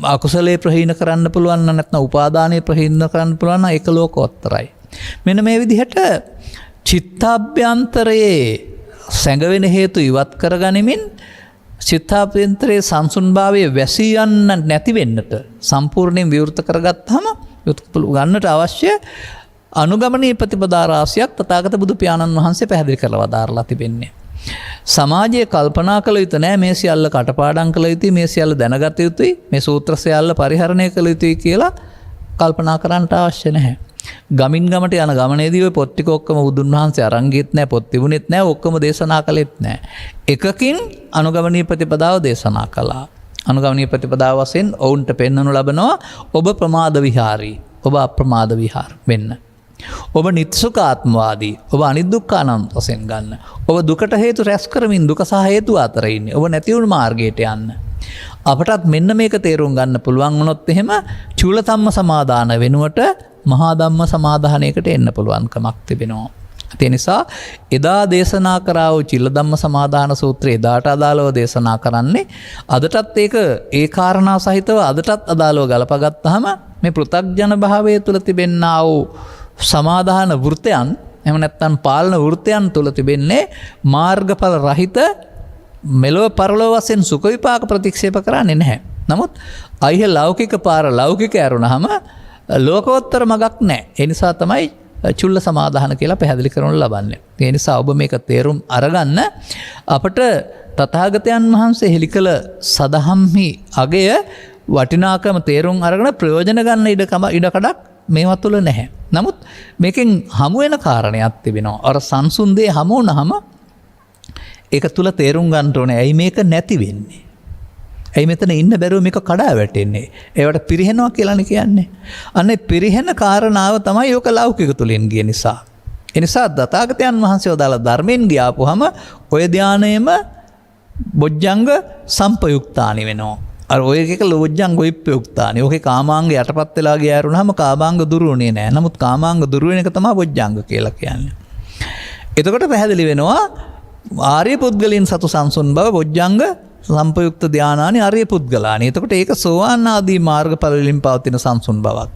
S2: අකුසලයේ ප්‍රහීන කරන්න පුළුවන් නැත්නම් උපාදානයේ ප්‍රහීන කරන්න පුළුවන් නම් ඒක ලෝකෝත්තරයි. මෙන්න මේ විදිහට චිත්තාභ්‍යන්තරයේ සැඟවෙන හේතු ඉවත් කරගනිමින් චිත්තාභ්‍යන්තරයේ සංසුන්භාවයේ වැසී යන්න නැති වෙන්නට සම්පූර්ණයෙන් විවෘත කරගත්තාම ගන්නට අවශ්‍ය අනුගමනීය ප්‍රතිපදා රාශියක් තථාගත බුදු පියාණන් වහන්සේ පැහැදිලි කරලා වදාරලා තිබෙන්නේ. සමාජයේ කල්පනා කළ යුතු නෑ මේ සියල්ල කටපාඩම් කළ යුතුයි, මේ සියල්ල දැනගත යුතුයි, මේ සූත්‍ර සියල්ල පරිහරණය කළ යුතුයි කියලා කල්පනා කරන්නට අවශ්‍ය නැහැ. ගමින් ගමට යන ගමනේදී ඔය පොත් ටික ඔක්කොම බුදුන් වහන්සේ අරන් ගියෙත් නැහැ, පොත් තිබුණෙත් නැහැ, ඔක්කොම දේශනා කළෙත් නැහැ. එකකින් අනුගමනීය ප්‍රතිපදාව දේශනා කළා. අනුගමනීය ප්‍රතිපදාව වශයෙන් ඔවුන්ට පෙන්වනු ලබනවා ඔබ ප්‍රමාද විහාරී, ඔබ අප්‍රමාද විහාර වෙන්න. ඔබ නිත්සුකාත්මවාදී, ඔබ අනිදුක්ඛානන්ත වශයෙන් ගන්න. ඔබ දුකට හේතු රැස් කරමින් දුක සහ හේතු අතර ඉන්නේ. ඔබ නැති වුණු මාර්ගයට යන්න. අපටත් මෙන්න මේක තේරුම් ගන්න පුළුවන් වුණොත් එහෙම චූල ධම්ම සමාදාන වෙනුවට මහා ධම්ම සමාදානයකට එන්න පුළුවන්කමක් තිබෙනවා. ඒ නිසා එදා දේශනා කරා වූ චිල්ල ධම්ම සමාදාන සූත්‍රය එදාට අදාළව දේශනා කරන්නේ අදටත් ඒක ඒ කාරණා සහිතව අදටත් අදාළව ගලපගත්තාම මේ පෘථග්ජන භාවය තුළ තිබෙන්නා වූ සමාදාන වෘතයන් එහෙම නැත්නම් පාලන වෘතයන් තුළ තිබෙන්නේ මාර්ගඵල රහිත මෙලොව පරලොව වශයෙන් සුඛ විපාක ප්‍රතික්ෂේප කරන්නේ නැහැ. නමුත් අයිහ ලෞකික පාර ලෞකික ඇරුණාම ලෝකෝත්තර මගක් නැහැ. ඒ නිසා තමයි චුල්ල සමාදාන කියලා පැහැදිලි කරනු ලබන්නේ. ඒ නිසා ඔබ මේක තේරුම් අරගන්න අපට තථාගතයන් වහන්සේ හෙළි කළ සදහම්හි අගය වටිනාකම තේරුම් අරගෙන ප්‍රයෝජන ගන්න ඉඩකඩක් මේවා තුළ නැහැ. නමුත් මේකෙන් හමු වෙන කාරණයක් තිබෙනවා. අර සංසුන් දේ හමු වුණාම ඒක තුළ තේරුම් ගන්න ඕනේ ඇයි මේක නැති වෙන්නේ? ඇයි මෙතන ඉන්න බැරුව මේක කඩා වැටෙන්නේ? ඒවට පිරිහෙනවා කියලානේ කියන්නේ. අනේ පිරිහෙන කාරණාව තමයි යෝක ලෞකික තුලින් ගිය නිසා. ඒ නිසා තථාගතයන් වහන්සේ වදාළ ධර්මයෙන් ගියාපුවම ඔය ධානයේම බොජ්ජංග සම්පයුක්තානි වෙනවා. අර ඔය එකක ලෝජ්ජංග විප්පයුක්තානි. ඔකේ කාමාංග යටපත් වෙලා ගියාරුනහම කාමාංග දුරුුනේ නැහැ. නමුත් කාමාංග දුරු වෙන එක තමයි බොජ්ජංග කියලා කියන්නේ. එතකොට පැහැදිලි වෙනවා ආර්ය පුද්ගලයන් සතු සංසුන් බව බොජ්ජංග සම්පයුක්ත ධානානි ආර්ය පුද්ගලානි. එතකොට ඒක සෝවාන් ආදී මාර්ගඵල වලින් පවතින සංසුන් බවක්.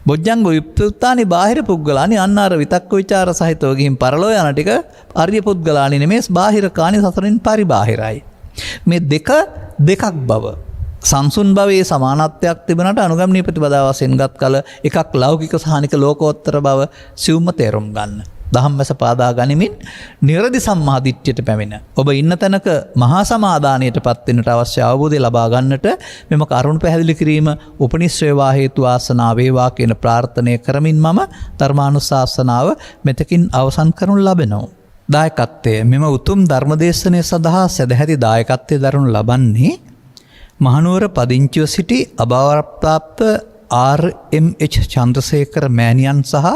S2: බොජ්ජංග විප්පයුක්තානි බාහිර පුද්ගලානි අන්නාර විතක්ක ਵਿਚාර සහිතව ගිහින් පරලෝ යන ටික ආර්ය පුද්ගලානි නෙමෙයි බාහිර කාණි සතරින් පරිබාහිරයි. මේ දෙකක් බව සංසුන් භවයේ සමානත්වයක් තිබුණාට අනුගමනීය ප්‍රතිපදාව වශයෙන් ගත් කල එකක් ලෞකික සහනික ලෝකෝත්තර බව සිවුම්ම තේරුම් ගන්න. දහම්වැස පාදා ගනිමින් නිරදි සම්මාදිට්ඨියට පැමිණ ඔබ ඉන්න තැනක මහා සමාදානයට පත් වෙන්නට අවශ්‍ය අවබෝධය ලබා ගන්නට මෙම කරුණ පැහැදිලි කිරීම උපනිශ්‍රේවා හේතු ආසනාව වේවා කියන ප්‍රාර්ථනය කරමින් මම ධර්මානුශාසනාව මෙතකින් අවසන් කරනු ලබනවා. දායකත්වය මෙම උතුම් ධර්මදේශනය සඳහා සදැහැති දායකත්වය දරනු ලබන්නේ මහනුවර පදිංචිව සිටි අභාවප්‍රාප්ත RMH චන්ද්‍රසේකර මෑණියන් සහ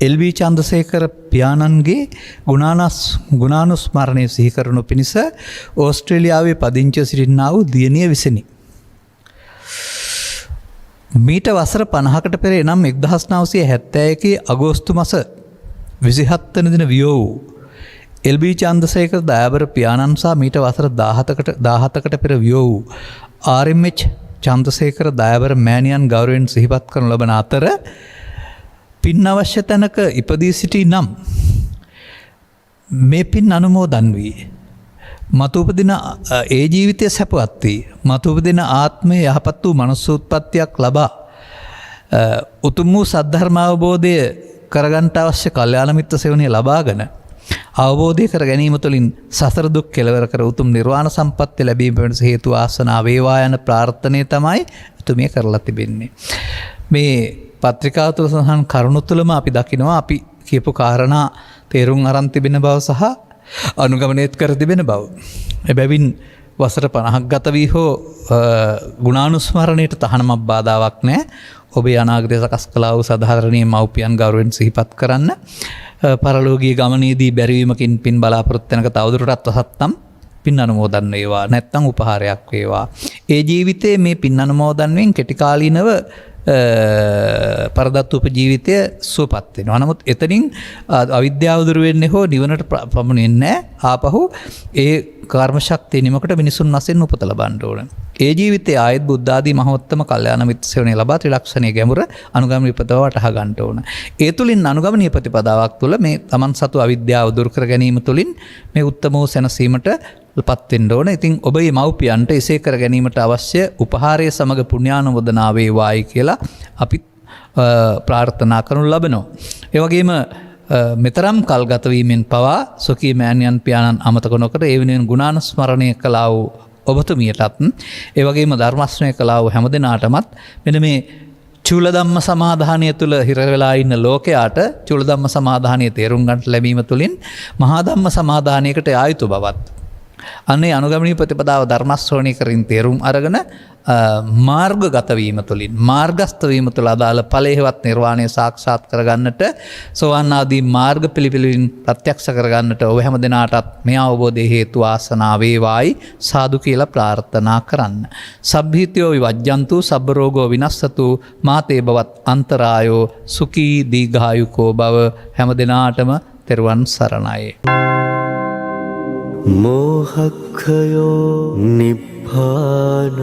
S2: LV චන්ද්‍රසේකර පියාණන්ගේ ගුණානුස්මරණය සිහි කරනු පිණිස ඕස්ට්‍රේලියාවේ පදිංචිව සිටින්නා වූ දියණිය විසිනි. මීට වසර 50කට පෙර එනම් 1971 අගෝස්තු මාස 27 වන දින වියෝ වූ LB චන්ද්‍රසේකර දයාබර පියාණන් සහ මීට වසර 17කට පෙර වියෝ වූ RMH චන්ද්‍රසේකර දයාබර මෑණියන් ගෞරවයෙන් සිහිපත් කරනු ලබන අතර පින් අවශ්‍ය තැනක ඉපදී සිටි නම් මේ පින් අනුමෝදන් වී මතු උපදින ඒ ජීවිතය සැපවත් වී මතු උපදින ආත්මයේ යහපත් වූ මනුස්සෝත්පත්තියක් ලබා උතුම් වූ සද්ධර්ම අවබෝධය කරගන්නට අවශ්‍ය කල්යාණ මිත්‍ර සේවනය ලබාගෙන අවබෝධය කර ගැනීම තුළින් සසර දුක් කෙලවර කර උතුම් නිර්වාණ සම්පත්තිය ලැබීම වෙනස හේතු ආසනාව වේවා යන ප්‍රාර්ථනය තමයි එතුමිය කරලා තිබෙන්නේ. මේ පත්‍රිකාව තුළ සඳහන් කරුණු තුළම අපි දකිනවා අපි කියපු කාරණා තේරුම් අරන් තිබෙන බව සහ අනුගමනයත් කර තිබෙන බව. එබැවින් වසර 50ක් ගත වී හෝ ගුණානුස්මරණයට තහනමක් බාධාවක් නැහැ. ඔබේ අනාගතය සකස් කළා වූ සදාහරණීය මව්පියන් ගෞරවයෙන් සිහිපත් කරන්න. පරලෝකීය ගමනේදී බැරිවීමකින් පින් බලාපොරොත්තු වෙනක තවදුරටත් වසත්තම් පින් අනුමෝදන් වේවා නැත්නම් උපහාරයක් වේවා. ඒ ජීවිතයේ මේ පින් අනුමෝදන්වෙන් කෙටි කාලීනව පරදත්ත උපජීවිතය සුවපත් වෙනවා. නමුත් එතනින් අවිද්‍යාව දුරු වෙන්නේ හෝ නිවනට පමුණෙන්නේ නැහැ. ආපහු ඒ කර්ම ශක්තිය නිමකට මිනිසුන් වශයෙන් උපත ලබන්න ඕන. ඒ ජීවිතයේ ආයත් බුද්ධ ආදී මහෝත්තම කල්යාණ මිත්‍ර සේවනයේ ලබා ත්‍රිලක්ෂණයේ ගැඹුර අනුගමනීය ප්‍රතිපදාව වටහා ගන්න ඕන. ඒ තුලින් අනුගමනීය ප්‍රතිපදාවක් තුළ මේ තමන් සතු අවිද්‍යාව දුරු කර ගැනීම තුලින් මේ උත්තම වූ සැනසීමට පත් වෙන්න ඕන. ඉතින් ඔබේ මව්පියන්ට එසේ කර ගැනීමට අවශ්‍ය උපහාරය සමග පුණ්‍යානුමෝදනා වේවායි කියලා අපි ප්‍රාර්ථනා කරනු ලබනවා. ඒ වගේම මෙතරම් කල් ගත වීමෙන් පවා සොකී මෑණියන් පියාණන් අමතක නොකර ඒ වෙනුවෙන් ගුණානුස්මරණය කළා වූ ඔබතුමියටත් ඒ වගේම ධර්ම ශ්‍රවණය කළා වූ හැමදෙනාටමත් මෙන්න මේ චූලධම්ම සමාධානය තුළ හිරවෙලා ඉන්න ලෝකයාට චූලධම්ම සමාධානය තේරුම් ගන්නට ලැබීම තුළින් මහාධම්ම සමාධානයකට ආයුතු බවත්. අන්නේ අනුගමනී ප්‍රතිපදාව ධර්මශ්‍රවණය කරින් තේරුම් අරගෙන මාර්ග ගතවීම තුළින් මාර්ගස්ථවීම තුළ අදාළ ඵලයේවත් නිර්වාණය සාක්ෂාත් කරගන්නට සෝවාන් ආදී මාර්ග පිළිපිළින් ප්‍රත්‍යක්ෂ කරගන්නට ඔබ හැම දිනාටත් මේ අවබෝධයේ හේතු වාසනා වේවායි සාදු කියලා ප්‍රාර්ථනා කරන්න. සබ්බීතියෝ විවජ්ජන්තු සබ්බ රෝගෝ විනස්සතු මාතේ බවත් අන්තරායෝ සුඛී දීඝායුකෝ භව හැම දිනාටම තෙරුවන් සරණයි.
S3: මෝහක්ඛයෝ නිබ්බානං